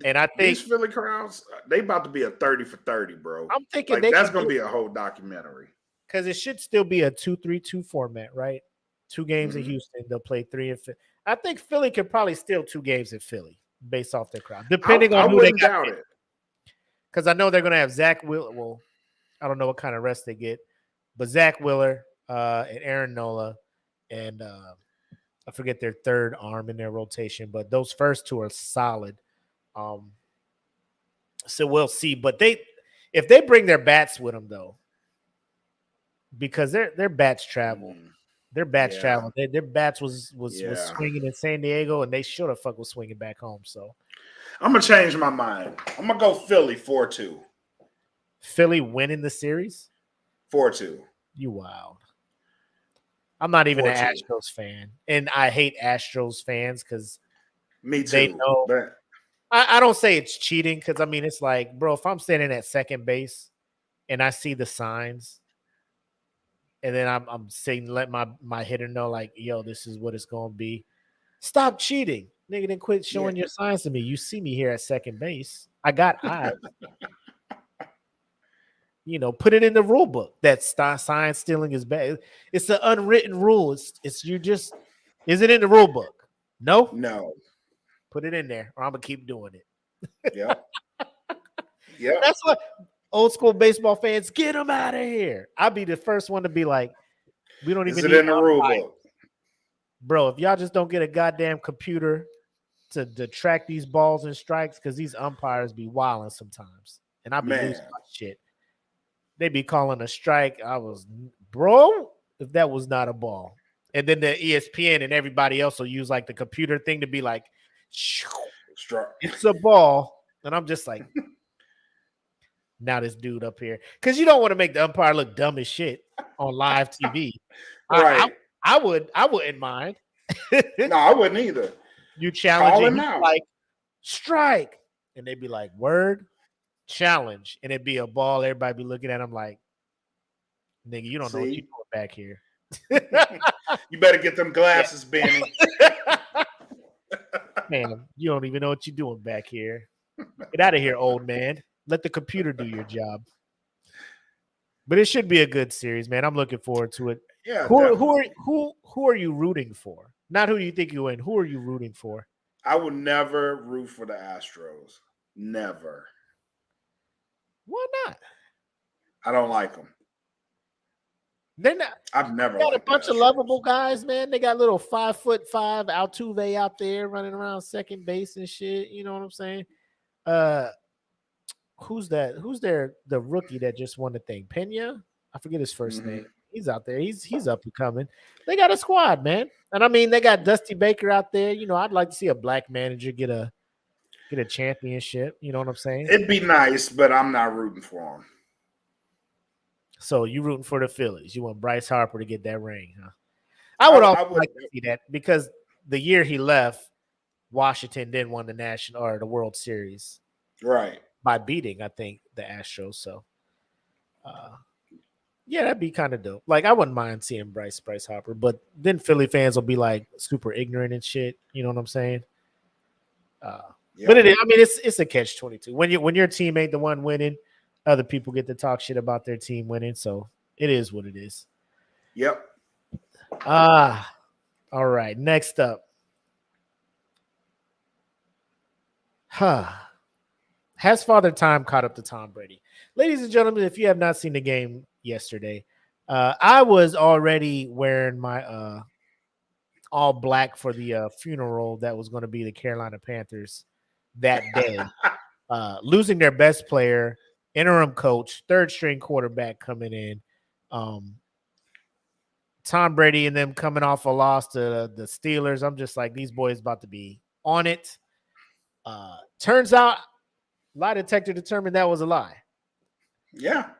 And I think these Philly crowds, they about to be a 30 for 30, bro. I'm thinking like that's gonna be a whole documentary because it should still be a 2-3-2 format, right? 2 games in Houston, they'll play 3 in Philly. I think Philly could probably steal 2 games in Philly based off their crowd, depending on who they got. Doubt it. Because I know they're gonna have Zach Wheeler. Well, I don't know what kind of rest they get, but Zach Wheeler and Aaron Nola and I forget their third arm in their rotation, but those first 2 are solid. So we'll see. But if they bring their bats with them though, because their bats travel. Their bats travel. Their bats was swinging in San Diego, and they should have fuck was swinging back home. So I'm gonna change my mind. I'm gonna go Philly 4-2. Philly winning the series 4-2. You wild. I'm not even an Astros fan, and I hate Astros fans because me too. They know. But I don't say it's cheating because I mean it's like, bro, if I'm standing at second base and I see the signs. And then I'm saying, let my hitter know, like, yo, this is what it's gonna be. Stop cheating, nigga. Then quit showing your signs to me. You see me here at second base. I got eyes. Put it in the rule book that sign stealing is bad. It's an unwritten rule. It's you just. Is it in the rule book? No. Put it in there, or I'm gonna keep doing it. Yeah. That's what. Old school baseball fans, get them out of here. I'll be the first one to be like, we don't even need it in the rule book. Bro, if y'all just don't get a goddamn computer to track these balls and strikes, because these umpires be wilding sometimes. And I be losing my shit. They be calling a strike. Bro, if that was not a ball. And then the ESPN and everybody else will use like the computer thing to be like, it's a ball. And I'm just like, now this dude up here, because you don't want to make the umpire look dumb as shit on live TV. Right. I wouldn't mind. No, I wouldn't either. You challenge him it, out. like strike, and they'd be like word challenge, and it'd be a ball. Everybody be looking at him like, nigga, you don't know what you're doing back here. You better get them glasses, Benny. Man, you don't even know what you're doing back here. Get out of here, old man. Let the computer do your job. But it should be a good series, man. I'm looking forward to it. Yeah. Who are you rooting for? Not who you think you win. Who are you rooting for? I would never root for the Astros. Never. Why not? I don't like them. They're not. I've never got a bunch of Astros. lovable guys, man. They got little 5'5" Altuve out there running around second base and shit. You know what I'm saying? Who's that? Who's the rookie that just won the thing? Pena? I forget his 1st name. He's out there. He's up and coming. They got a squad, man. And I mean, they got Dusty Baker out there. You know, I'd like to see a black manager get a championship. You know what I'm saying? It'd be nice, but I'm not rooting for him. So you rooting for the Phillies? You want Bryce Harper to get that ring, huh? I would like to see that because the year he left, Washington then won the national or the World Series, right? By beating, I think, the Astros. So, yeah, that'd be kind of dope. Like, I wouldn't mind seeing Bryce Harper, but then Philly fans will be like super ignorant and shit. You know what I'm saying? But it is. I mean, it's a catch-22. When your team ain't the one winning, other people get to talk shit about their team winning. So it is what it is. Yep. All right. Next up. Has Father Time caught up to Tom Brady? Ladies and gentlemen, if you have not seen the game yesterday, I was already wearing my all black for the funeral that was going to be the Carolina Panthers that day. Losing their best player, interim coach, third string quarterback coming in. Tom Brady and them coming off a loss to the Steelers. I'm just like, these boys about to be on it. Turns out lie detector determined that was a lie. Yeah.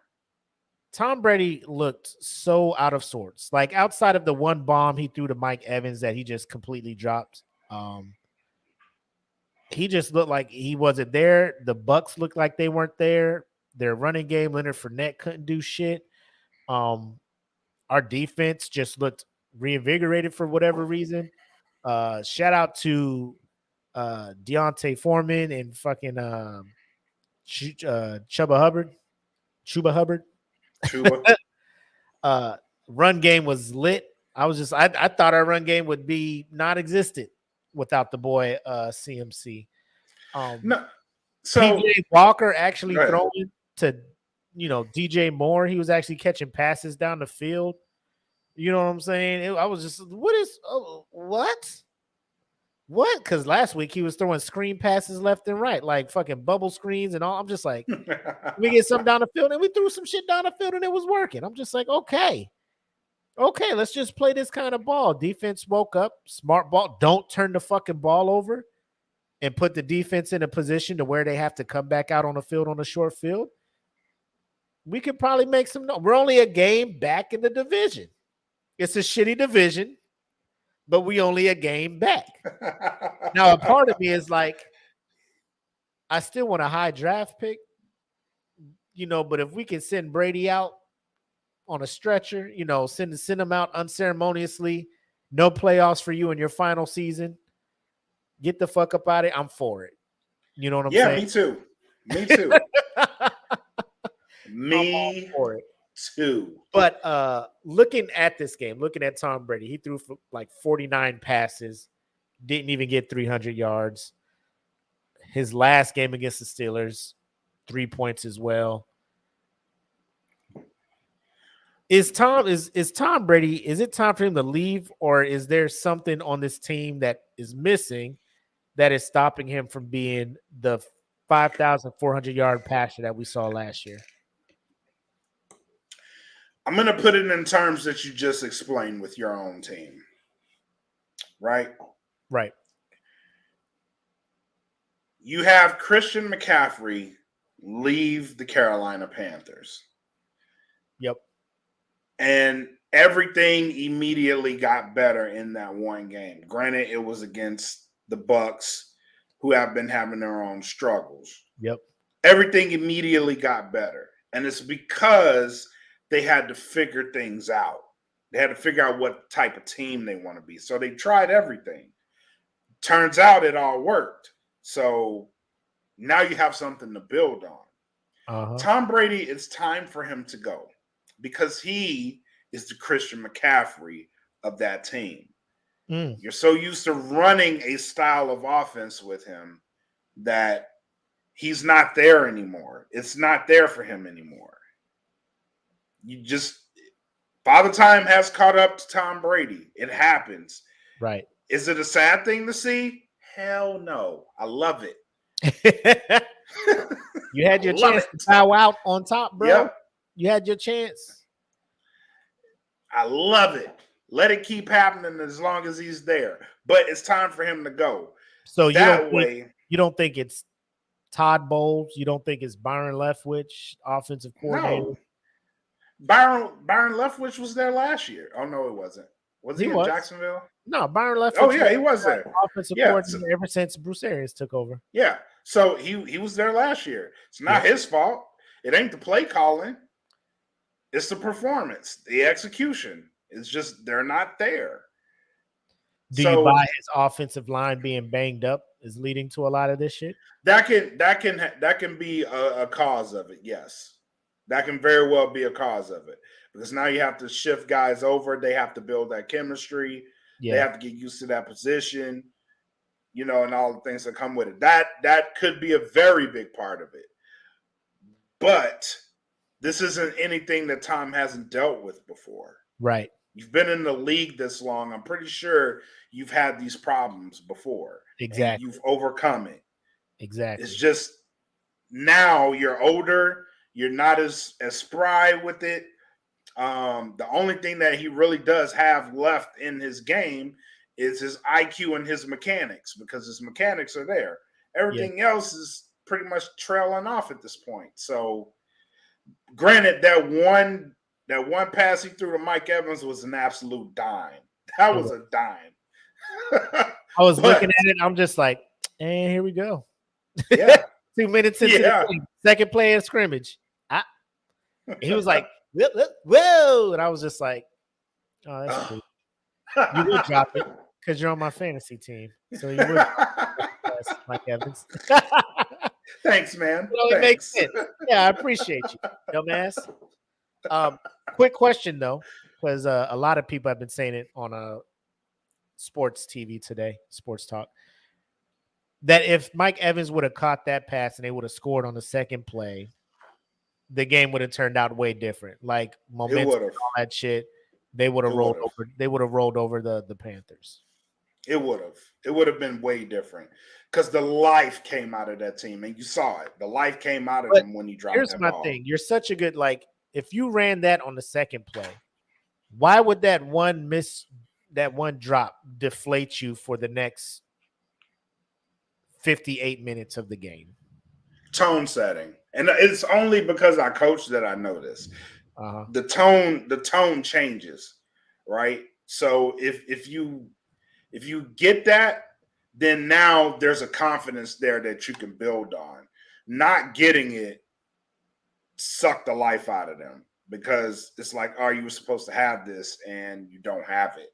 Tom Brady looked so out of sorts. Like, outside of the one bomb he threw to Mike Evans that he just completely dropped. He just looked like he wasn't there. The Bucks looked like they weren't there. Their running game, Leonard Fournette couldn't do shit. Our defense just looked reinvigorated for whatever reason. Shout out to Deontay Foreman and fucking Chuba Hubbard. Run game was lit. I thought our run game would be non-existent without the boy CMC. No, so PJ Walker actually throwing to DJ Moore. He was actually catching passes down the field. You know what I'm saying? I was just, what? Because last week he was throwing screen passes left and right, like fucking bubble screens and all. I'm just like, we get some down the field, and we threw some shit down the field, and it was working. I'm just like, okay, let's just play this kind of ball. Defense woke up, smart ball. Don't turn the fucking ball over and put the defense in a position to where they have to come back out on the field on a short field. We could probably make some. We're only a game back in the division. It's a shitty division, but we only a game back. Now, a part of me is like, I still want a high draft pick, but if we can send Brady out on a stretcher, send him out unceremoniously, no playoffs for you in your final season, get the fuck up out of it. I'm for it. You know what I'm saying? Yeah, me too. Me for it too. But looking at this game, looking at Tom Brady, he threw for like 49 passes, didn't even get 300 yards. His last game against the Steelers, 3 points as well. Is Tom Brady, is it time for him to leave, or is there something on this team that is missing that is stopping him from being the 5,400 yard passer that we saw last year? I'm going to put it in terms that you just explained with your own team. Right? Right. You have Christian McCaffrey leave the Carolina Panthers. Yep. And everything immediately got better in that one game. Granted, it was against the Bucks, who have been having their own struggles. Yep. Everything immediately got better. And it's because they had to figure things out. They had to figure out what type of team they want to be. So they tried everything. Turns out it all worked. So now you have something to build on. Tom Brady, it's time for him to go because he is the Christian McCaffrey of that team. You're so used to running a style of offense with him that he's not there anymore. It's not there for him anymore. Father Time has caught up to Tom Brady. It happens. Right. Is it a sad thing to see? Hell no. I love it. You had your chance to bow out on top, bro. Yep. You had your chance. I love it. Let it keep happening as long as he's there. But it's time for him to go. So you don't think it's Todd Bowles? You don't think it's Byron Leftwich, offensive coordinator? No. Byron Leftwich was there last year. Oh, no, it wasn't. Was he in Jacksonville? No, Byron Leftwich. Oh, yeah, he was there. Offensive coordinator ever since Bruce Arians took over. Yeah. So he was there last year. It's not his fault. It ain't the play calling. It's the performance, the execution. It's just they're not there. Do you buy his offensive line being banged up is leading to a lot of this shit? That can be a cause of it. Yes, that can very well be a cause of it because now you have to shift guys over. They have to build that chemistry. Yeah. They have to get used to that position, and all the things that come with it. That could be a very big part of it. But this isn't anything that Tom hasn't dealt with before. Right. You've been in the league this long. I'm pretty sure you've had these problems before. Exactly. You've overcome it. Exactly. It's just now you're older. You're not as spry with it. The only thing that he really does have left in his game is his IQ and his mechanics because his mechanics are there. Everything else is pretty much trailing off at this point. So, granted, that one pass he threw to Mike Evans was an absolute dime. That was a dime. I was looking at it. I'm just like, and here we go. Yeah. 2 minutes into the game, second play of scrimmage. He was like, whoa. And I was just like, oh, that's cool. You would drop it because you're on my fantasy team. So you would Mike Evans. Thanks, man. It makes sense. Yeah, I appreciate you, dumbass. Quick question, though, because a lot of people have been saying it on sports TV today, sports talk, that if Mike Evans would have caught that pass and they would have scored on the second play, the game would have turned out way different. Like momentum, all that shit. They would have rolled over. They would have rolled over the Panthers. It would have. It would have been way different because the life came out of that team, and you saw it. The life came out of them when you dropped that ball. Here's my thing: you're such a good if you ran that on the second play, why would that one drop deflate you for the next 58 minutes of the game? Tone setting. And it's only because I coach that I know this. The tone changes, right? So if you get that, then now there's a confidence there that you can build on. Not getting it sucked the life out of them because it's like, oh, you were supposed to have this and you don't have it.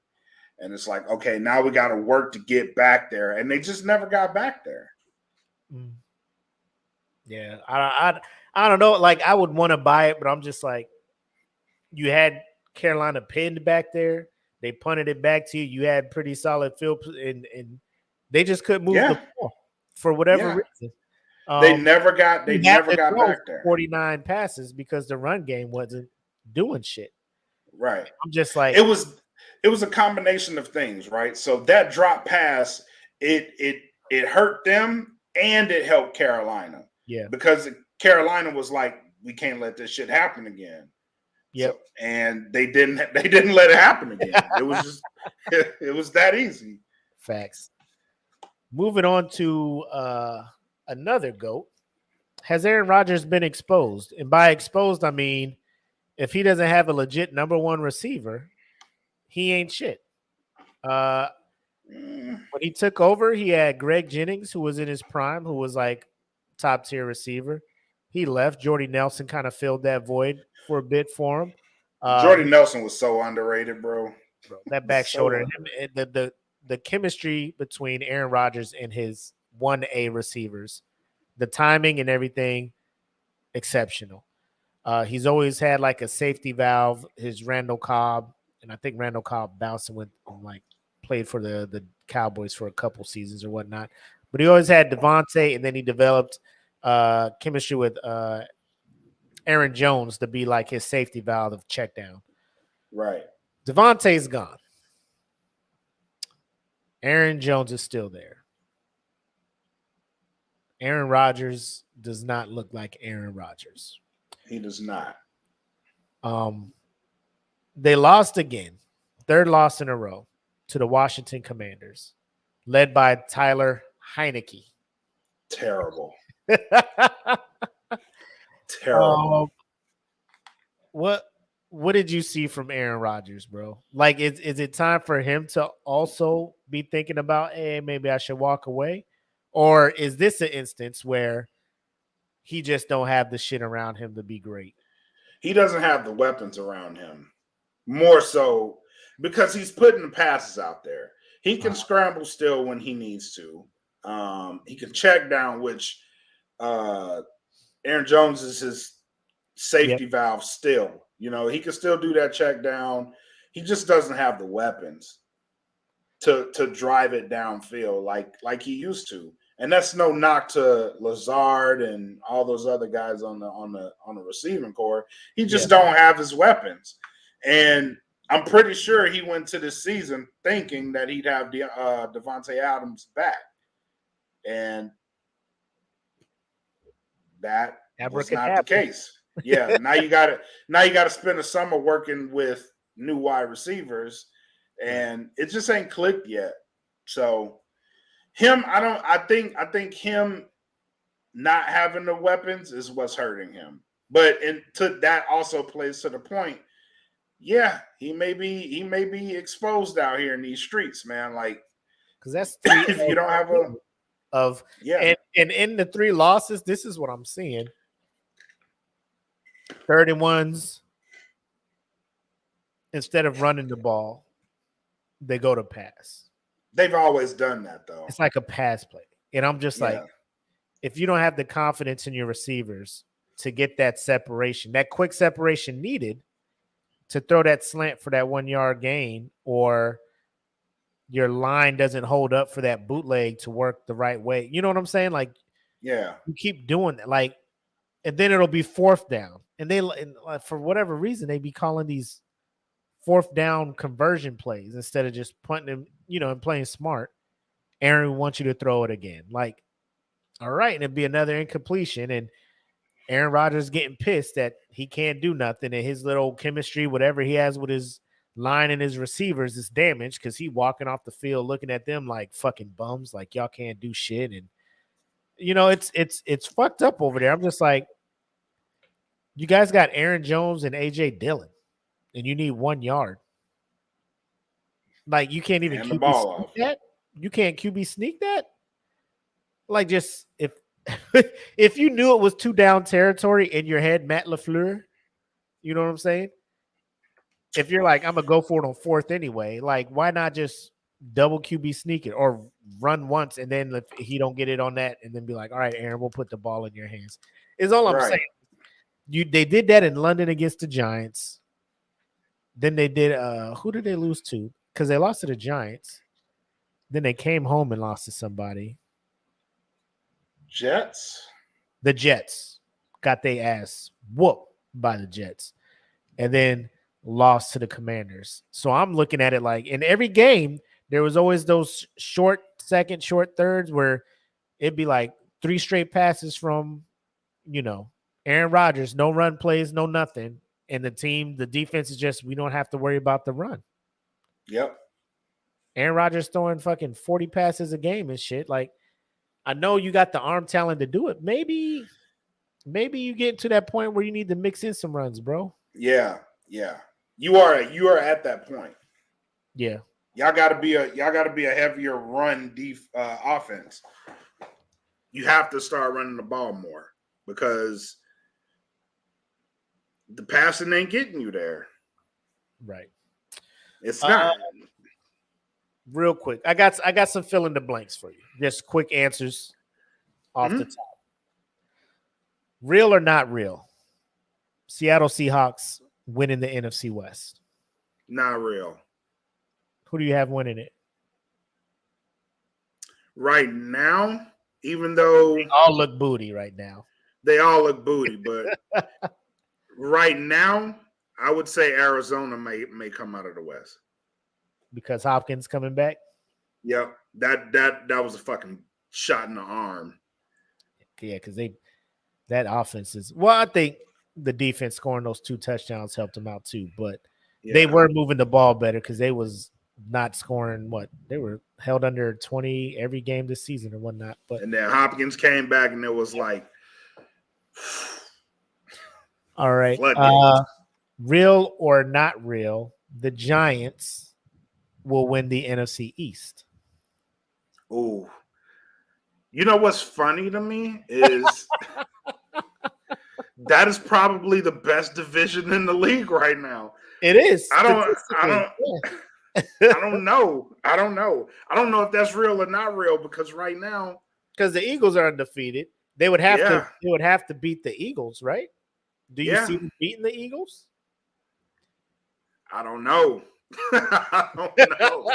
And it's like, okay, now we got to work to get back there. And they just never got back there. Yeah, I don't know. Like, I would want to buy it, but I'm just like, you had Carolina pinned back there. They punted it back to you. You had pretty solid field, and they just couldn't move the ball for whatever reason. They never got back there. 49 passes because the run game wasn't doing shit. Right. I'm just like, it was a combination of things, right? So that drop pass, it hurt them and it helped Carolina. Yeah. Because Carolina was like, we can't let this shit happen again. Yep. So, and they didn't let it happen again. It was just it was that easy. Facts. Moving on to another GOAT. Has Aaron Rodgers been exposed? And by exposed, I mean if he doesn't have a legit number one receiver, he ain't shit. When he took over, he had Greg Jennings, who was in his prime, who was like top tier receiver. He left. Jordy Nelson kind of filled that void for a bit for him. Jordy Nelson was so underrated, bro. That back shoulder, the chemistry between Aaron Rodgers and his 1A receivers, the timing and everything, exceptional. He's always had like a safety valve. His Randall Cobb, and I think Randall Cobb bounced and went and like played for the Cowboys for a couple seasons or whatnot. But he always had Devontae, and then he developed chemistry with Aaron Jones to be like his safety valve of check down. Right. Devontae's gone. Aaron Jones is still there. Aaron Rodgers does not look like Aaron Rodgers. He does not. They lost again. Third loss in a row to the Washington Commanders, led by Tyler Heineke. Terrible. Terrible. What did you see from Aaron Rodgers, bro? Like, is it time for him to also be thinking about, hey, maybe I should walk away? Or is this an instance where he just don't have the shit around him to be great? He doesn't have the weapons around him. More so because he's putting the passes out there. He can scramble still when he needs to. He can check down, which Aaron Jones is his safety valve still. You know, he can still do that check down. He just doesn't have the weapons to drive it downfield like he used to. And that's no knock to Lazard and all those other guys on the receiving core. He just don't have his weapons. And I'm pretty sure he went to this season thinking that he'd have Devontae Adams back. And that was not the case. Yeah, now you gotta spend a summer working with new wide receivers, and it just ain't clicked yet. So I think him not having the weapons is what's hurting him. But that also plays to the point. Yeah, he may be exposed out here in these streets, man. Like, because that's if you don't have and in the 3 losses, this is what I'm seeing. 31s, instead of running the ball, they go to pass. They've always done that, though. It's like a pass play. And I'm just like, if you don't have the confidence in your receivers to get that separation, that quick separation needed to throw that slant for that 1 yard gain, or your line doesn't hold up for that bootleg to work the right way. You know what I'm saying? Like, you keep doing that. Like, and then it'll be 4th down. And for whatever reason, they be calling these 4th down conversion plays instead of just punting them, and playing smart. Aaron wants you to throw it again. Like, all right, and it'd be another incompletion. And Aaron Rodgers getting pissed that he can't do nothing, and his little chemistry, whatever he has with his line and his receivers, is damaged because he walking off the field looking at them like fucking bums, like y'all can't do shit. And it's fucked up over there. I'm just like, you guys got Aaron Jones and AJ Dillon, and you need 1 yard. Like, you can't even QB sneak that. You can't QB sneak that. Like, just if you knew it was 2 down territory in your head, Matt LaFleur, you know what I'm saying? If you're like, I'm gonna go for it on 4th anyway, like, why not just double QB sneak it or run once, and then if he don't get it on that, and then be like, all right, Aaron, we'll put the ball in your hands. Is all I'm saying. They did that in London against the Giants. Then they did who did they lose to? Because they lost to the Giants. Then they came home and lost to somebody. Jets. The Jets got their ass whooped by the Jets. And then lost to the Commanders. So I'm looking at it like, in every game, there was always those short second, short thirds where it'd be like 3 straight passes from, Aaron Rodgers, no run plays, no nothing. And the defense is just, we don't have to worry about the run. Yep. Aaron Rodgers throwing fucking 40 passes a game and shit. Like, I know you got the arm talent to do it. Maybe you get to that point where you need to mix in some runs, bro. Yeah. You are at that point. Yeah. Y'all gotta be a heavier run offense. You have to start running the ball more because the passing ain't getting you there. Right. It's not. Real quick, I got some fill in the blanks for you. Just quick answers off the top. Real or not real? Seattle Seahawks winning the NFC West. Not real. Who do you have winning it? Right now, even though they all look booty right now. They all look booty, but right now, I would say Arizona may come out of the West. Because Hopkins coming back? Yep. That was a fucking shot in the arm. Yeah, because that offense is I think the defense scoring those 2 touchdowns helped them out too, but they were moving the ball better because they was not scoring they were held under 20 every game this season or whatnot. And then Hopkins came back and it was like all right. Real or not real, the Giants will win the NFC East. Ooh. You know what's funny to me is that is probably the best division in the league right now. It is. I don't know. I don't know if that's real or not real because right now, because the Eagles are undefeated, they would have to beat the Eagles, right? Do you see them beating the Eagles? I don't know. I don't know.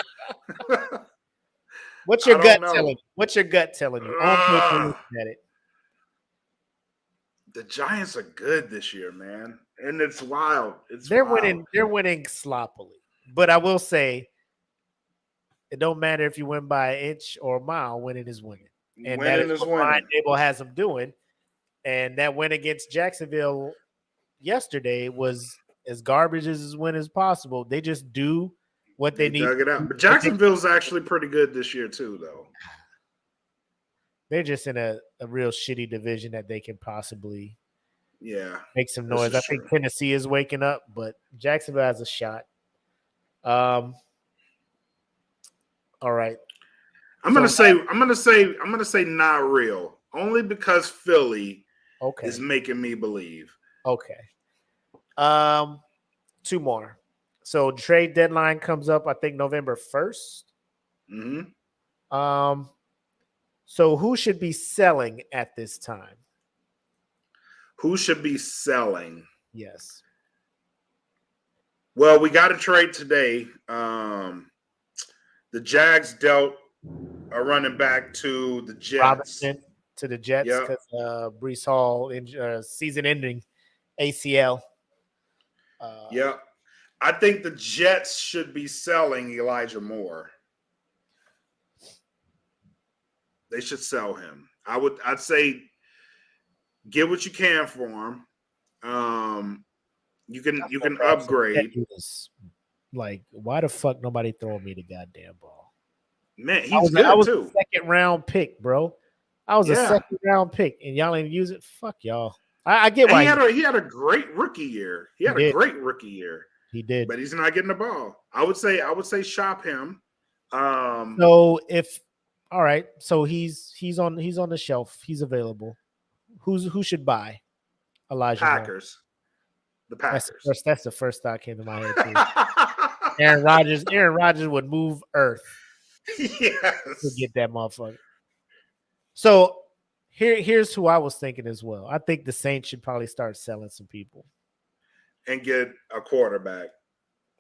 What's your gut telling you? What's your gut telling you? On paper, at it. The Giants are good this year, man, and it's wild. They're winning. They're winning sloppily, but I will say, it don't matter if you win by an inch or a mile. Winning is winning, and that is what Brian Dable has them doing. And that win against Jacksonville yesterday was as garbage as win as possible. They just do what they need. Dug it out. But Jacksonville's actually pretty good this year too, though. They're just in a real shitty division that they can possibly make some noise. I think Tennessee is waking up, but Jacksonville has a shot. All right. I'm gonna say not real. Only because Philly is making me believe. Okay. 2 more. So trade deadline comes up, I think November 1st. Mm-hmm. So who should be selling at this time? Who should be selling? Yes. Well, we got a trade today. The Jags dealt a running back to the Jets. Robinson to the Jets because Breece Hall season-ending ACL. Yep. I think the Jets should be selling Elijah Moore. They should sell him. I'd say get what you can for him. You can upgrade. Like, why the fuck nobody throwing me the goddamn ball? Man, he's good too. I was a second-round pick, bro. I was a second-round pick, and y'all ain't use it. Fuck y'all. I get why he had a great rookie year. He did, but he's not getting the ball. I would say shop him. So all right, so he's on the shelf. He's available. Who should buy Elijah Packers? Moore? The Packers. That's the first thought came to my head too. Aaron Rodgers would move earth. Yes. To get that motherfucker. So here's who I was thinking as well. I think the Saints should probably start selling some people and get a quarterback.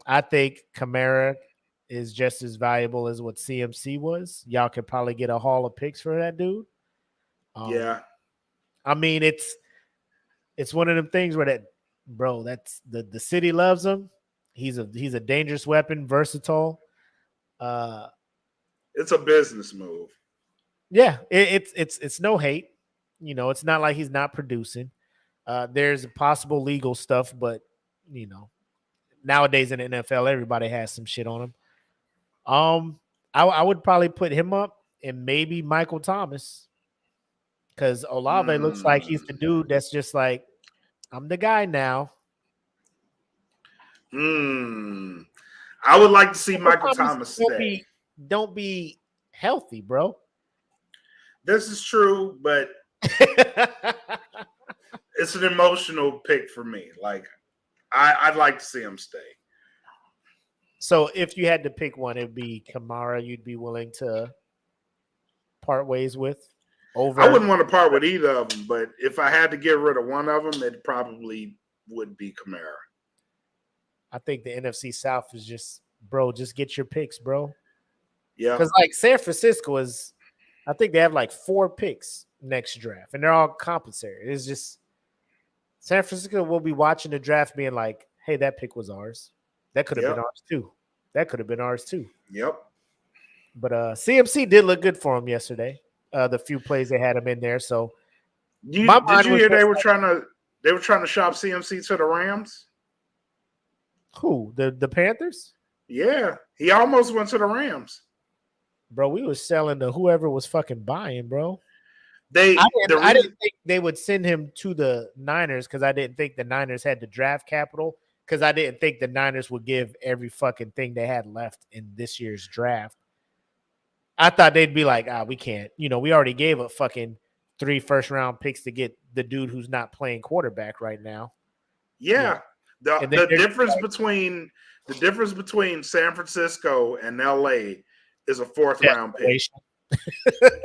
I think Kamara is just as valuable as what CMC was. Y'all could probably get a haul of picks for that dude. I mean, it's one of them things where that's the city loves him. He's a dangerous weapon, versatile. It's a business move. Yeah, it's no hate. You know, it's not like he's not producing. There's possible legal stuff, but you know, nowadays in the NFL, everybody has some shit on him. I would probably put him up and maybe Michael Thomas because Olave looks like he's the dude that's just like, I'm the guy now. I would like to see Michael Thomas stay. Don't be healthy, bro. This is true, but it's an emotional pick for me. Like, I'd like to see him stay. So if you had to pick one, it'd be Kamara. You'd be willing to part ways with? Over? I wouldn't want to part with either of them, but if I had to get rid of one of them, it probably would be Kamara. I think the NFC South is just get your picks, bro. Yeah. Because like San Francisco is, I think they have like 4 picks next draft, and they're all compensatory. It's just San Francisco will be watching the draft being like, hey, that pick was ours. That could have been ours too. That could have been ours too. Yep. But CMC did look good for him yesterday. The few plays they had him in there. So did you hear they were trying to shop CMC to the Rams? Who? The Panthers? Yeah. He almost went to the Rams. Bro, we was selling to whoever was fucking buying, bro. I didn't think they would send him to the Niners because I didn't think the Niners had the draft capital, because I didn't think the Niners would give every fucking thing they had left in this year's draft. I thought they'd be like, we can't. You know, we already gave up fucking 3 first-round picks to get the dude who's not playing quarterback right now. Yeah. The difference between San Francisco and LA is a 4th-round pick.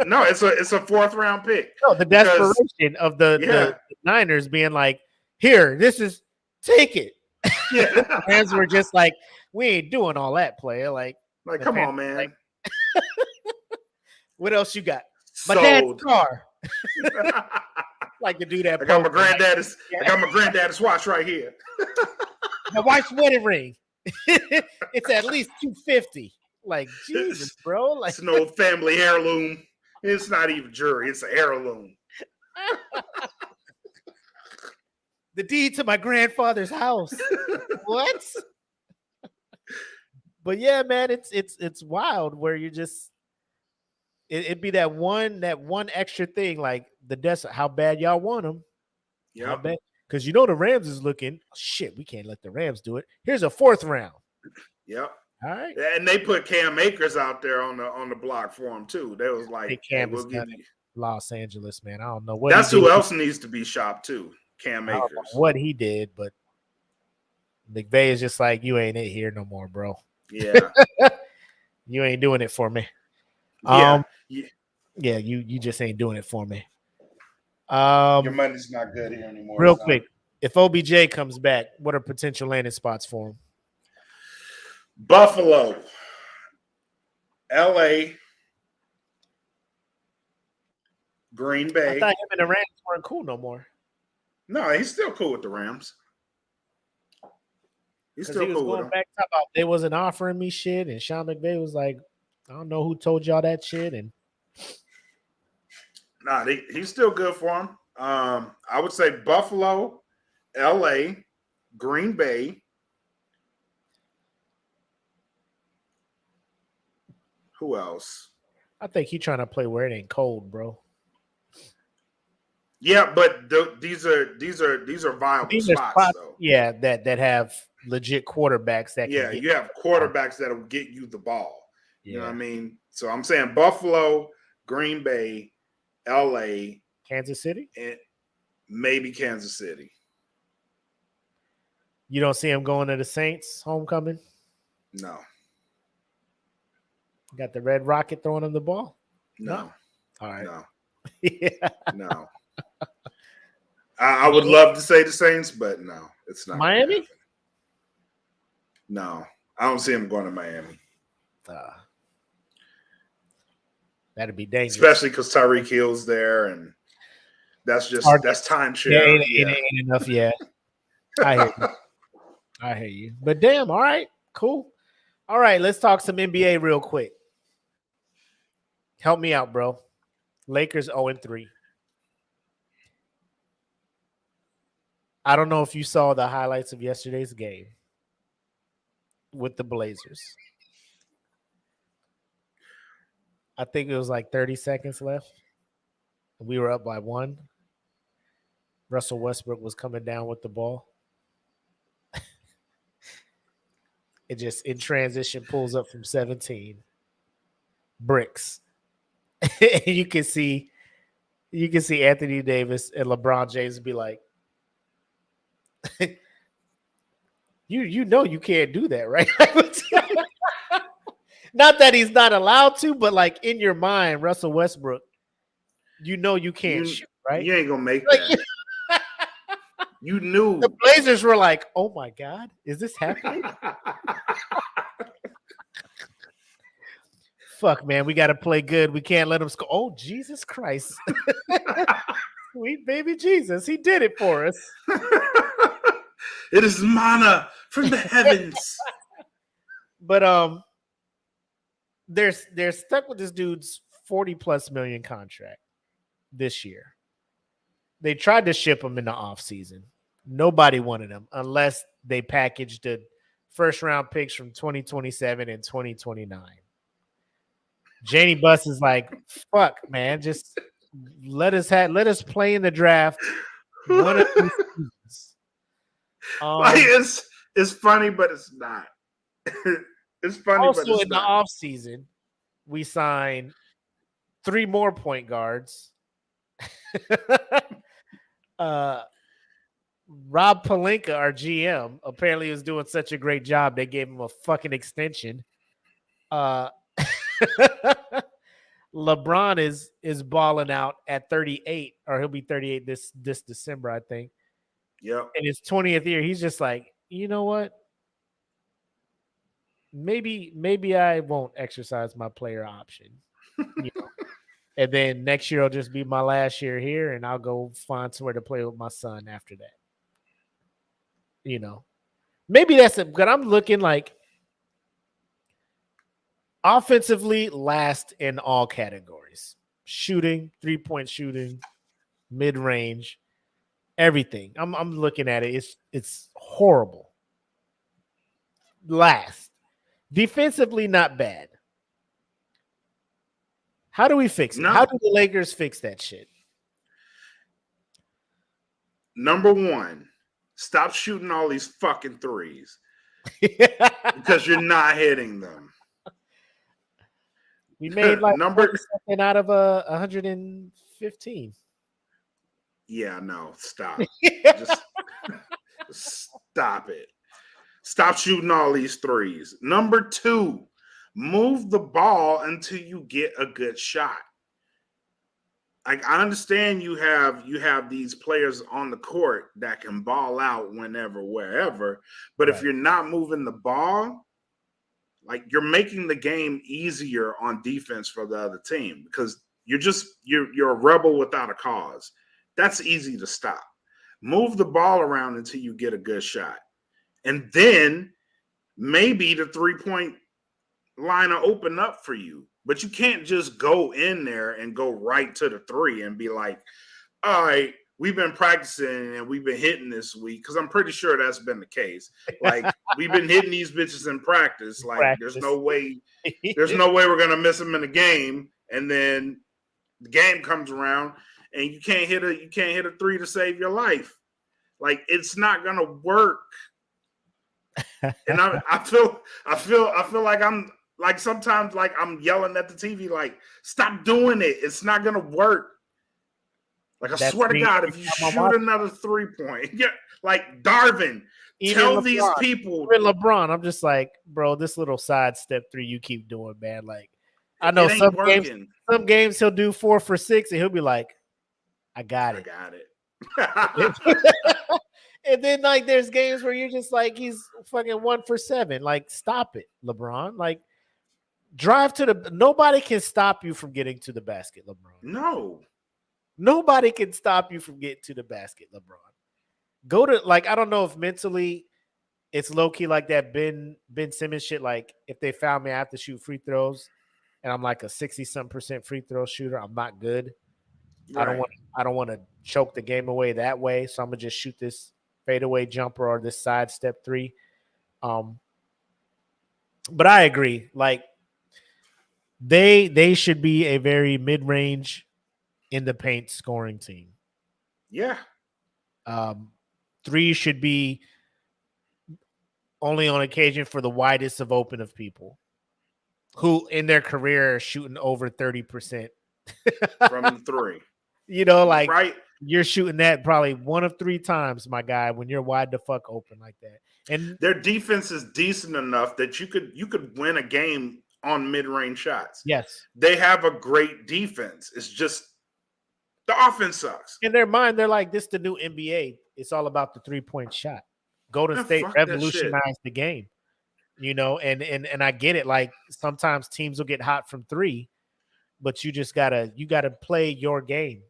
No, it's a 4th-round pick. No, the desperation of the Niners being like, here, take it. Yeah. Rams were just like, we ain't doing all that, player. Like come on, man. Like, what else you got? Sold. My dad's car. Like the dude that I got my granddaddy's watch right here. My wife's wedding ring. It's at least $250. Like, Jesus, bro. Like, it's an old family heirloom. It's not even jewelry, it's an heirloom. The deed to my grandfather's house. What? But yeah, man, it's wild where you just it'd be that one extra thing, like how bad y'all want them. Yeah. Because the Rams is looking, shit, we can't let the Rams do it. Here's a 4th round. Yep. All right. And they put Cam Akers out there on the block for him too. They was like, Cam is Los Angeles, man. I don't know what. That's who else needs to be shopped too. Cam Akers. I don't know what he did, but McVay is just like, you ain't it here no more, bro. Yeah. You ain't doing it for me. Yeah. You just ain't doing it for me. Your money's not good here anymore. Real quick, if OBJ comes back, what are potential landing spots for him? Buffalo, LA, Green Bay. I thought him and the Rams weren't cool no more. No, he's still cool with the Rams. He's still cool with them. They wasn't offering me shit, and Sean McVay was like, I don't know who told y'all that shit. And nah, he's still good for him. I would say Buffalo, LA, Green Bay. Who else? I think he's trying to play where it ain't cold, bro. Yeah, but these are viable spots, though. Yeah, that have legit quarterbacks that. You have quarterbacks that'll get you the ball. Yeah. You know what I mean? So I'm saying Buffalo, Green Bay, LA, Kansas City, and maybe Kansas City. You don't see him going to the Saints homecoming? No. Got the Red Rocket throwing him the ball? No. All right. No. Yeah. No. I would love to say the Saints, but no, it's not. Miami? No. I don't see him going to Miami. That'd be dangerous. Especially because Tyreek Hill's there, and that's timeshare. Yeah, ain't enough yet. I hear you. But damn, all right, cool. All right, let's talk some NBA real quick. Help me out, bro. Lakers 0-3. I don't know if you saw the highlights of yesterday's game with the Blazers. I think it was like 30 seconds left. We were up by 1. Russell Westbrook was coming down with the ball. It just in transition pulls up from 17. Bricks. you can see Anthony Davis and LeBron James be like, you know you can't do that, right? Not that he's not allowed to, but like in your mind, Russell Westbrook, you know you can't shoot, right? You ain't gonna make that. You knew. The Blazers were like, oh my God, is this happening? Fuck, man, we got to play good. We can't let them score. Oh, Jesus Christ. Sweet baby Jesus. He did it for us. It is manna from the heavens. But they're stuck with this dude's 40+ million contract this year. They tried to ship him in the offseason. Nobody wanted him unless they packaged the first round picks from 2027 and 2029. Janie Buss is like, fuck, man, just let us play in the draft. One of these seasons. Like it's funny, but it's not. It's funny, also but it's in not. The off season, we signed 3 more point guards. Rob Pelinka, our GM, apparently is doing such a great job. They gave him a fucking extension. LeBron is balling out at 38, or he'll be 38 this December, I think. Yep. In his 20th year, he's just like, you know what? Maybe I won't exercise my player option. You know? And then next year will just be my last year here, and I'll go find somewhere to play with my son after that. You know, maybe that's it. But I'm looking like offensively last in all categories: shooting, 3-point shooting, mid range, everything. I'm looking at it. It's horrible. Last, defensively not bad. How do we fix it? No. How do the Lakers fix that shit? Number one, stop shooting all these fucking threes because you're not hitting them. We made like something out of 115. Yeah, no, stop. Just stop it. Stop shooting all these threes. Number two, move the ball until you get a good shot. Like, I understand you have these players on the court that can ball out whenever, wherever. But if you're not moving the ball, like, you're making the game easier on defense for the other team because you're a rebel without a cause. That's easy to stop. Move the ball around until you get a good shot. And then maybe the 3-point line will open up for you. But you can't just go in there and go right to the 3 and be like, all right, we've been practicing and we've been hitting this week. Because I'm pretty sure that's been the case. Like, we've been hitting these bitches in practice. Like, there's no way we're going to miss them in the game. And then the game comes around and you can't hit a 3 to save your life. Like, it's not going to work. And I feel like I'm like sometimes like I'm yelling at the TV like, stop doing it. It's not gonna work. Like, I swear to God, if you shoot another 3-point, yeah, like Darvin, tell these people. Even LeBron, I'm just like, bro, this little sidestep 3 you keep doing, man. Like, I know some games he'll do 4 for 6 and he'll be like, I got it. And then, like, there's games where you're just like, he's fucking 1 for 7. Like, stop it, LeBron. Like, drive to the – nobody can stop you from getting to the basket, LeBron. No. Nobody can stop you from getting to the basket, LeBron. Go to – like, I don't know if mentally it's low-key like that Ben Simmons shit. Like, if they found me, I have to shoot free throws, and I'm like a 60-something% free throw shooter, I'm not good. Right. I don't want to choke the game away that way, so I'm going to just shoot this – fadeaway jumper or this side step 3. But I agree. Like, they should be a very mid-range in the paint scoring team. Yeah. 3 should be only on occasion for the widest of open of people who in their career are shooting over 30% from 3. You know, like right. You're shooting that probably 1 of 3 times, my guy, when you're wide the fuck open like that. And their defense is decent enough that you could win a game on mid-range shots. Yes. They have a great defense. It's just the offense sucks. In their mind, they're like, this is the new NBA. It's all about the 3-point shot. Golden State revolutionized the game. You know, and I get it. Like sometimes teams will get hot from 3, but you gotta play your game.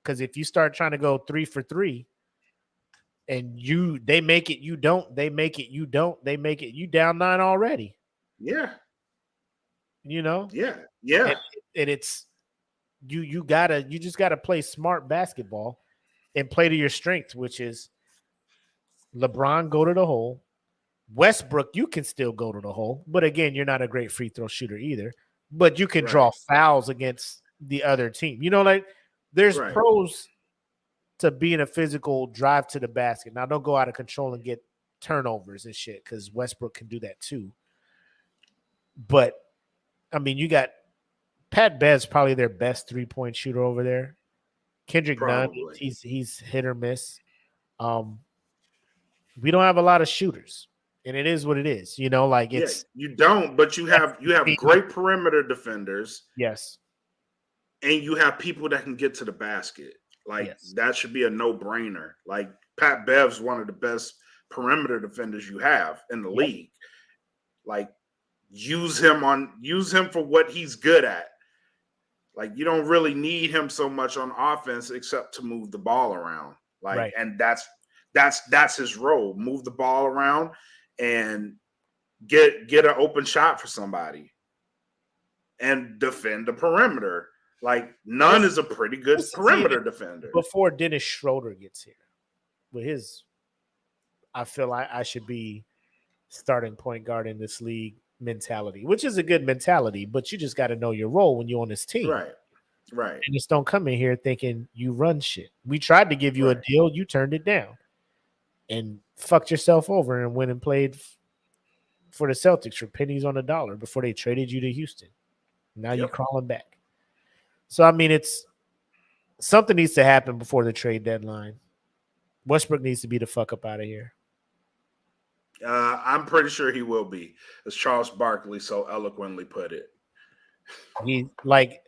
Because if you start trying to go 3 for 3 and they make it, you don't, they make it, you don't, they make it, you down 9 already. Yeah. You know? Yeah. And it's you just gotta play smart basketball and play to your strengths, which is LeBron go to the hole. Westbrook, you can still go to the hole, but again, you're not a great free throw shooter either. But you can draw fouls against the other team. You know, like there's pros to being a physical drive to the basket. Now, don't go out of control and get turnovers and shit because Westbrook can do that too. But I mean, you got Pat Bev's probably their best 3-point shooter over there. Kendrick Nunn, he's hit or miss. We don't have a lot of shooters. And it is what it is, you know, like it's you don't, but you have great perimeter defenders. Yes. And you have people that can get to the basket. Like that should be a no-brainer. Like Pat Bev's one of the best perimeter defenders you have in the league. Like use him for what he's good at. Like you don't really need him so much on offense except to move the ball around. Like and that's his role. Move the ball around and get an open shot for somebody and defend the perimeter. Like Nunn is a pretty good perimeter defender. Before Dennis Schroeder gets here, with his, I feel like I should be starting point guard in this league mentality, which is a good mentality, but you just got to know your role when you're on this team. Right. And just don't come in here thinking you run shit. We tried to give you a deal, you turned it down. And fucked yourself over and went and played for the Celtics for pennies on the dollar before they traded you to Houston. Now you're crawling back. So, I mean, it's something needs to happen before the trade deadline. Westbrook needs to be the fuck up out of here. I'm pretty sure he will be, as Charles Barkley so eloquently put it. He like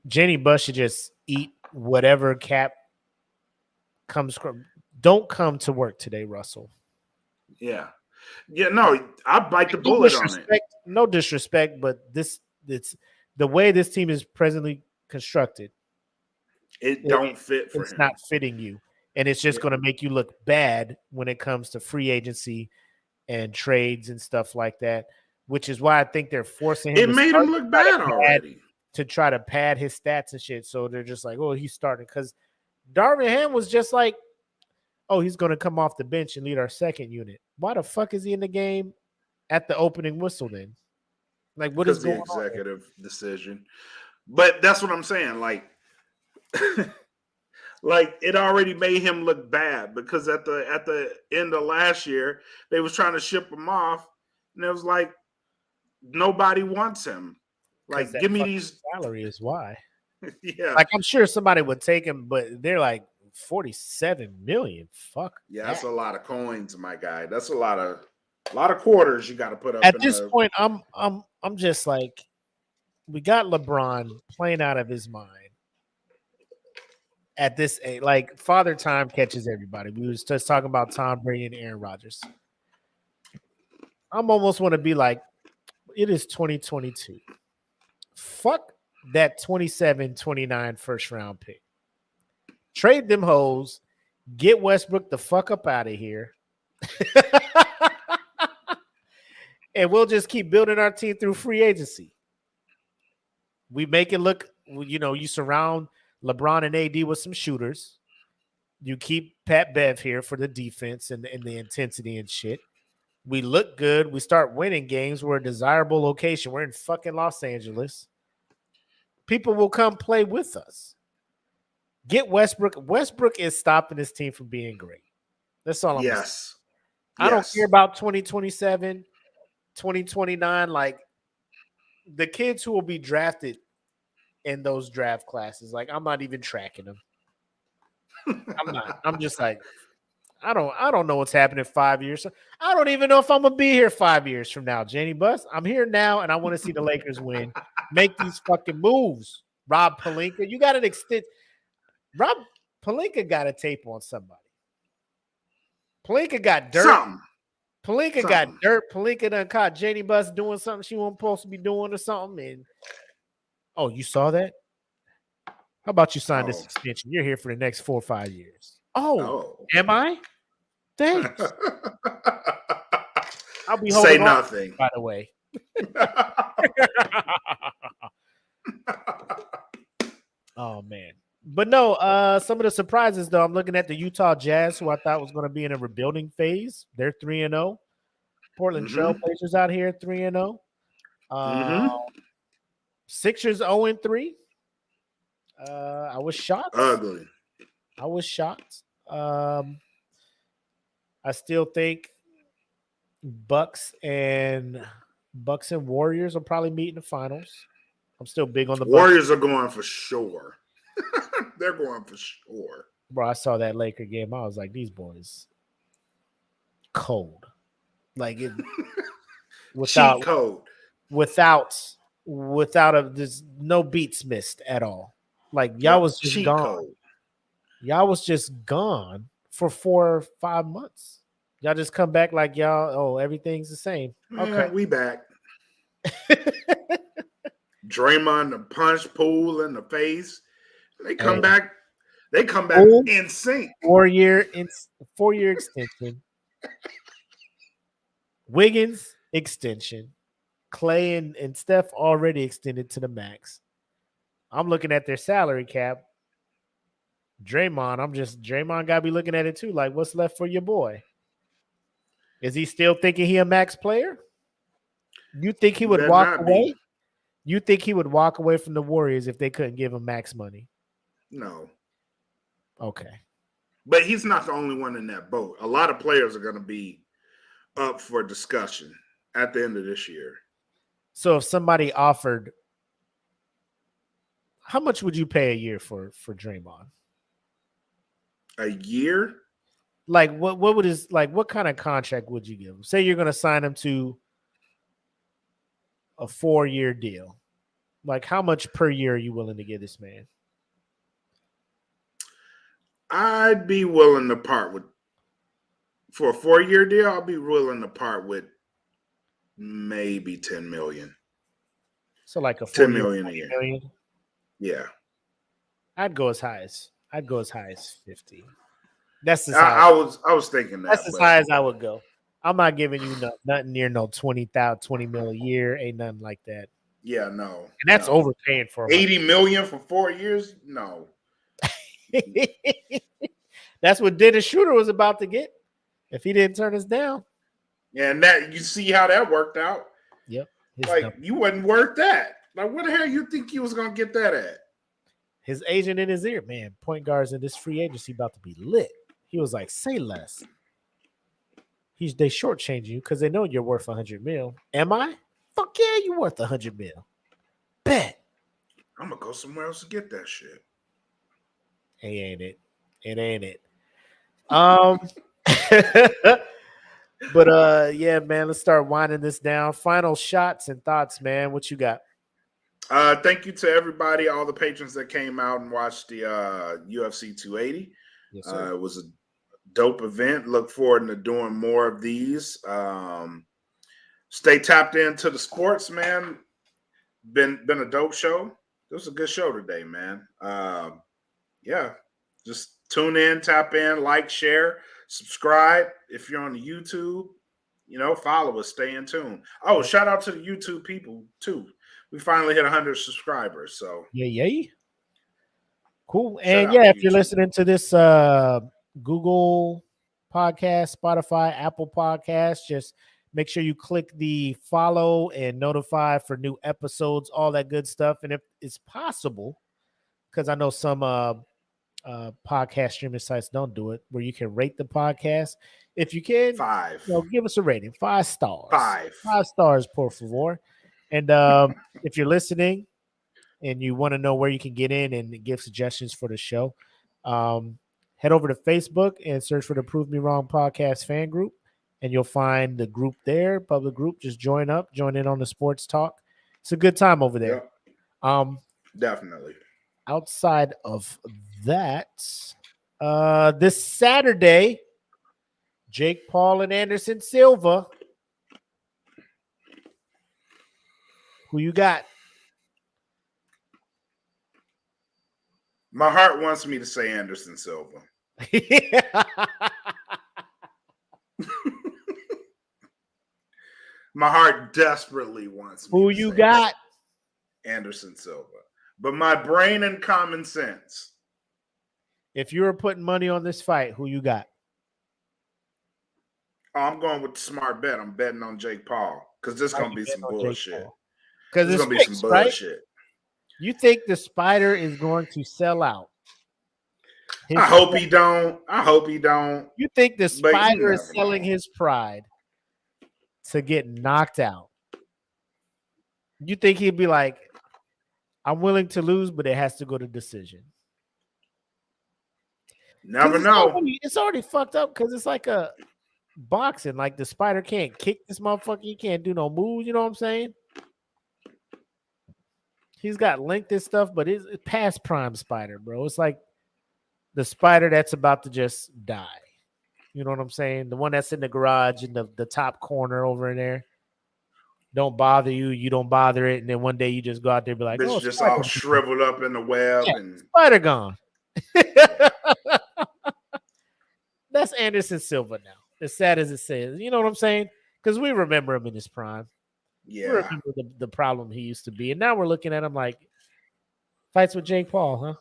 Jenny Buss should just eat whatever cap comes from. Don't come to work today, Russell. Yeah. No, I bite the bullet on it. No disrespect, but it's the way this team is presently constructed. It don't fit for him. It's not fitting you, and it's just going to make you look bad when it comes to free agency and trades and stuff like that. Which is why I think they're forcing him. It made him look bad already to try to pad his stats and shit. So they're just like, oh, he's starting because Darvin Ham was just like, oh, he's going to come off the bench and lead our second unit. Why the fuck is he in the game at the opening whistle then? Like, what is going on? The executive decision. But that's what I'm saying. Like, like it already made him look bad because at the end of last year, they was trying to ship him off, and it was like nobody wants him. Like, give me these salary is why. Yeah. Like, I'm sure somebody would take him, but they're like, 47 million. Fuck. Yeah, that's a lot of coins, my guy. That's a lot of quarters you got to put up. At this point, I'm just like, we got LeBron playing out of his mind. At this age, like father time catches everybody. We was just talking about Tom Brady and Aaron Rodgers. I'm almost want to be like, it is 2022. Fuck that 27-29 first round pick. Trade them hoes, get Westbrook the fuck up out of here. And we'll just keep building our team through free agency. We make it look, you know, you surround LeBron and AD with some shooters. You keep Pat Bev here for the defense and the intensity and shit. We look good. We start winning games. We're a desirable location. We're in fucking Los Angeles. People will come play with us. Get Westbrook. Westbrook is stopping this team from being great. That's all I'm saying. I don't care about 2027, 2029. Like the kids who will be drafted in those draft classes, like I'm not even tracking them. I'm not. I'm just like, I don't know what's happening in 5 years. I don't even know if I'm gonna be here 5 years from now, Jenny Bus. I'm here now, and I want to see the Lakers win. Make these fucking moves. Rob Pelinka, you got an extent. Rob Pelinka got a tape on somebody. Pelinka got dirt. Something. Pelinka got dirt. Pelinka done caught Jenny Bus doing something she wasn't supposed to be doing or something. And oh, you saw that? How about you sign this extension? You're here for the next 4 or 5 years. Oh. Am I? Thanks. I'll be holding on, nothing. By the way. Oh man. But no, some of the surprises though. I'm looking at the Utah Jazz, who I thought was going to be in a rebuilding phase. They're 3-0. Portland Trailblazers out here 3-0. Sixers 0-3. I was shocked. Ugly. I was shocked. I still think Bucks and Warriors will probably meet in the finals. I'm still big on the Warriors are going for sure. They're going for sure. Bro, I saw that Laker game. I was like, these boys cold. Like it without cheat code. Without there's no beats missed at all. Like y'all was just gone. Code. Y'all was just gone for 4 or 5 months. Y'all just come back like y'all, everything's the same. Okay. We back. Draymond the punch Poole in the face. They come back. They come back in sync. 4-year extension. Wiggins extension. Clay and Steph already extended to the max. I'm looking at their salary cap. Draymond got to be looking at it too. Like, what's left for your boy? Is he still thinking he a max player? You think he would walk away? You think he would walk away from the Warriors if they couldn't give him max money? No. Okay. But he's not the only one in that boat. A lot of players are going to be up for discussion at the end of this year. So if somebody offered, how much would you pay a year for Draymond? A year? Like what kind of contract would you give him? Say you're going to sign him to a 4-year deal. Like how much per year are you willing to give this man? I'd be willing to part with, for a 4-year deal, I'll be willing to part with maybe $10 million. So like a $10 million a year. Million? Yeah. I'd go as high as 50. That's as high. I was thinking that. That's as high as I would go. I'm not giving you nothing near no 20 mil a year. Ain't nothing like that. Yeah, no. And that's overpaying for $80 million for 4 years? No. That's what Dennis Schroeder was about to get if he didn't turn us down. Yeah, and that you see how that worked out. Yep. You wasn't worth that. Like, what the hell you think you was gonna get that at? His agent in his ear, man. Point guards in this free agency about to be lit. He was like, "Say less." They shortchanging you because they know you're worth $100 million. Am I? Fuck yeah, you worth $100 million. Bet. I'm gonna go somewhere else to get that shit. Hey, ain't it? It ain't it. But yeah, man, let's start winding this down. Final shots and thoughts, man. What you got? Thank you to everybody, all the patrons that came out and watched the UFC 280. Yes, sir. It was a dope event. Look forward to doing more of these. Stay tapped into the sports, man. Been a dope show. It was a good show today, man. Yeah, just tune in, tap in, like, share, subscribe. If you're on the YouTube, follow us, stay in tune. Oh, shout out to the YouTube people too. We finally hit 100 subscribers. So yay. Cool. And yeah, if you're listening to this Google Podcast, Spotify, Apple Podcast, just make sure you click the follow and notify for new episodes, all that good stuff. And if it's possible, because I know some podcast streaming sites don't do it, where you can rate the podcast. If you can, 5. give us a rating. 5 stars. 5. 5 stars, por favor. And if you're listening and you want to know where you can get in and give suggestions for the show, head over to Facebook and search for the Prove Me Wrong podcast fan group, and you'll find the group there, public group. Just join in on the sports talk. It's a good time over there. Yep. Definitely. Outside of that, this Saturday, Jake Paul and Anderson Silva. Who you got? My heart wants me to say Anderson Silva. My heart desperately wants me Who to you say got? Anderson Silva. But my brain and common sense. If you were putting money on this fight, who you got? Oh, I'm going with the smart bet. I'm betting on Jake Paul because this is going to be some bullshit. Because it's going to be some bullshit. Right? You think the Spider is going to sell out? I hope he don't. You think the Spider is selling his pride to get knocked out? You think he'd be like, I'm willing to lose, but it has to go to decision? Never know. It's already fucked up because it's like a boxing. Like the Spider can't kick this motherfucker. He can't do no moves. You know what I'm saying? He's got length and stuff, but it's past prime Spider, bro. It's like the Spider that's about to just die. You know what I'm saying? The one that's in the garage in the top corner over in there. Don't bother you. You don't bother it. And then one day you just go out there and be like, oh, just all shriveled up in the web. Yeah, and Spider gone. That's Anderson Silva now. As sad as it says. You know what I'm saying? Because we remember him in his prime. Yeah. We remember the problem he used to be. And now we're looking at him like, fights with Jake Paul, huh?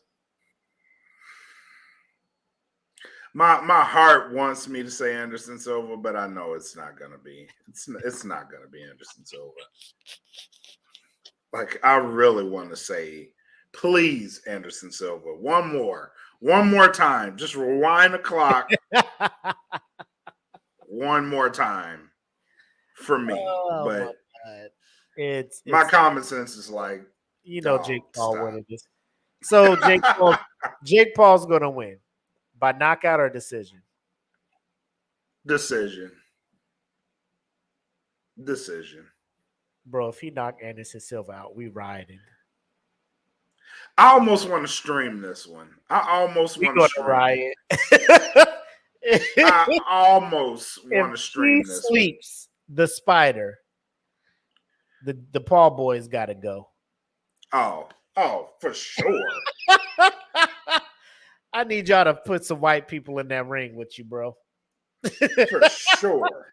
My heart wants me to say Anderson Silva, but I know it's not gonna be. It's not gonna be Anderson Silva. Like I really want to say, please, Anderson Silva, one more time. Just rewind the clock. One more time for me. But it's my common sense is like, Jake Paul winning this. So Jake Paul's gonna win. By knockout or decision? Decision. Bro, if he knocked Anderson Silva out, we riding. I almost want to stream this one. I almost want to stream riot. I almost want to stream this. Sleeps the Spider. The Paul boys got to go. Oh, for sure. I need y'all to put some white people in that ring with you, bro. For sure.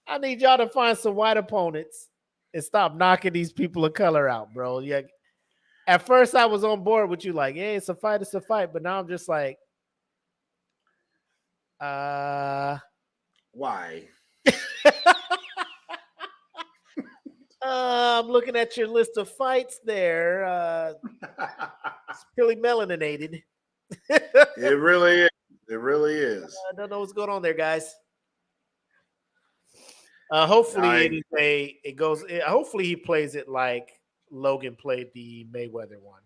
I need y'all to find some white opponents and stop knocking these people of color out, bro. Yeah. At first, I was on board with you, like, hey, it's a fight. But now I'm just like, why? I'm looking at your list of fights there. It's purely melaninated. It really is. It really is. I don't know what's going on there, guys. Hopefully hopefully he plays it like Logan played the Mayweather one,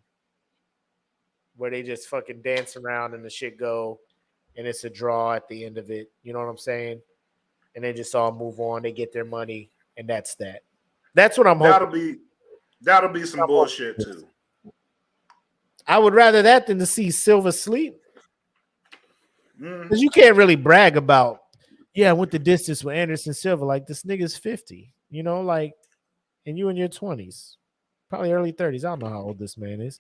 where they just fucking dance around and the shit go, and it's a draw at the end of it. You know what I'm saying? And they just all move on. They get their money, and that's that. That's what I'm hoping. That'll be some bullshit too. I would rather that than to see Silva sleep. Because you can't really brag about, I went the distance with Anderson Silva. Like, this nigga's 50, and you in your 20s, probably early 30s. I don't know how old this man is.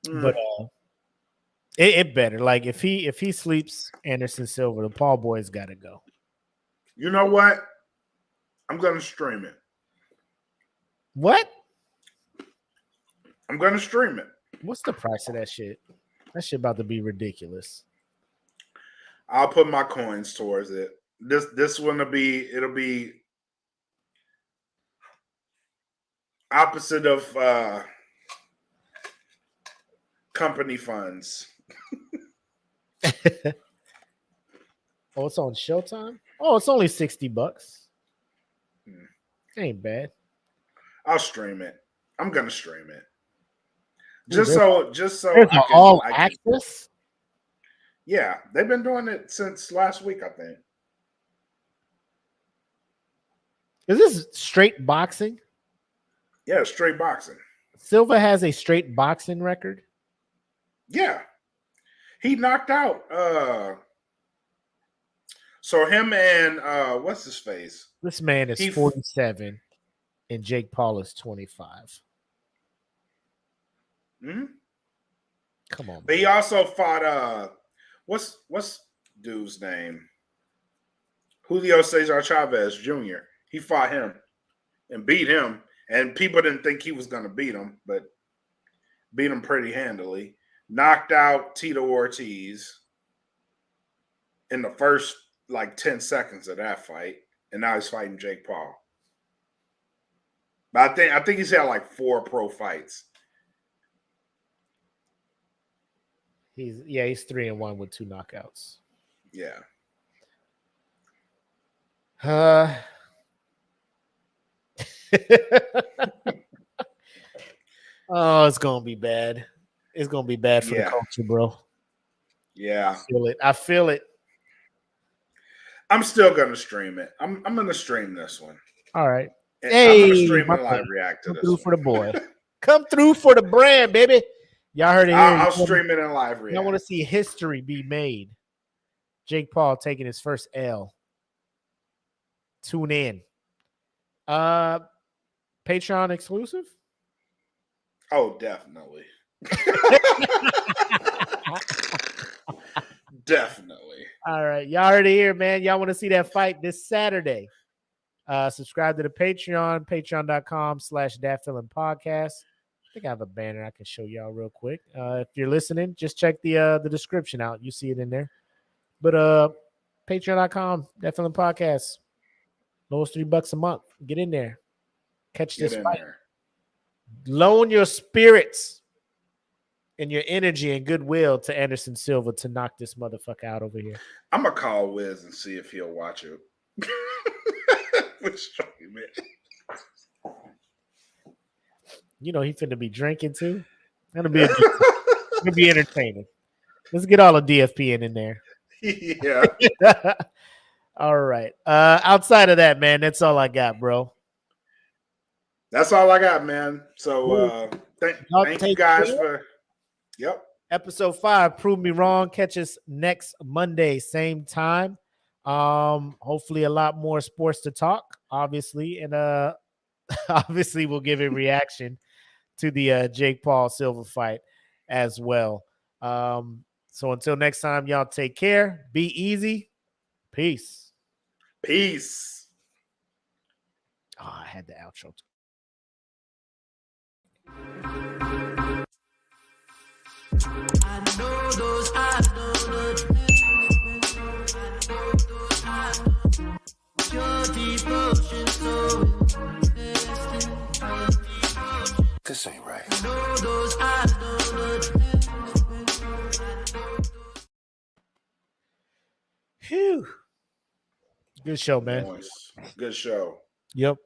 But it better. Like, if he sleeps Anderson Silva, the Paul boys got to go. You know what? I'm going to stream it. What? I'm going to stream it. What's the price of that shit? That shit about to be ridiculous. I'll put my coins towards it. This one it'll be opposite of company funds. Oh, it's on Showtime? Oh, it's only $60. Ain't bad. I'll stream it. I'm gonna stream it. Ooh, Just so I can all access. Yeah, they've been doing it since last week, I think. Is this straight boxing? Yeah, straight boxing. Silva has a straight boxing record. Yeah. He knocked out so him and what's his face? This man is 47 and Jake Paul is 25. Mm-hmm. Come on. But he also fought what's dude's name? Julio Cesar Chavez Jr. He fought him and beat him. And people didn't think he was gonna beat him, but beat him pretty handily. Knocked out Tito Ortiz in the first like 10 seconds of that fight, and now he's fighting Jake Paul. But I think he's had like 4 pro fights. He's 3-1 with 2 knockouts. Yeah. Oh, it's gonna be bad. It's gonna be bad for the culture, bro. Yeah. I feel it. I'm still gonna stream it. I'm gonna stream this one. All right. Hey, I'm gonna stream and live react to this one. For the boy. Come through for the brand, baby. Y'all heard it here. I'll stream it in live react. I want to see history be made. Jake Paul taking his first L. Tune in. Patreon exclusive? Oh, definitely. Definitely. All right. Y'all heard it here, man. Y'all want to see that fight this Saturday. Subscribe to the Patreon, patreon.com/datfeelingpodcast. I think I have a banner I can show y'all real quick. If you're listening, just check the description out. You see it in there. But patreon.com, datfeelingpodcast. Lowest $3 a month. Get in there. Catch this fight. There. Loan your spirits and your energy and goodwill to Anderson Silva to knock this motherfucker out over here. I'm going to call Wiz and see if he'll watch it. You know he finna be drinking too. That'll be it'll be entertaining. Let's get all the DFP in there. Yeah. All right. Outside of that, man, that's all I got, bro. That's all I got, man. So thank you guys for Episode 5, Prove Me Wrong. Catch us next Monday, same time. Hopefully a lot more sports to talk, obviously, and obviously we'll give a reaction to the Jake Paul Silva fight as well. So until next time, y'all take care. Be easy. Peace. Peace. Oh, I had the outro. I know those eyes, your devotion so this ain't right. I know those eyes, Phew. Good show, man. Nice. Good show. Yep.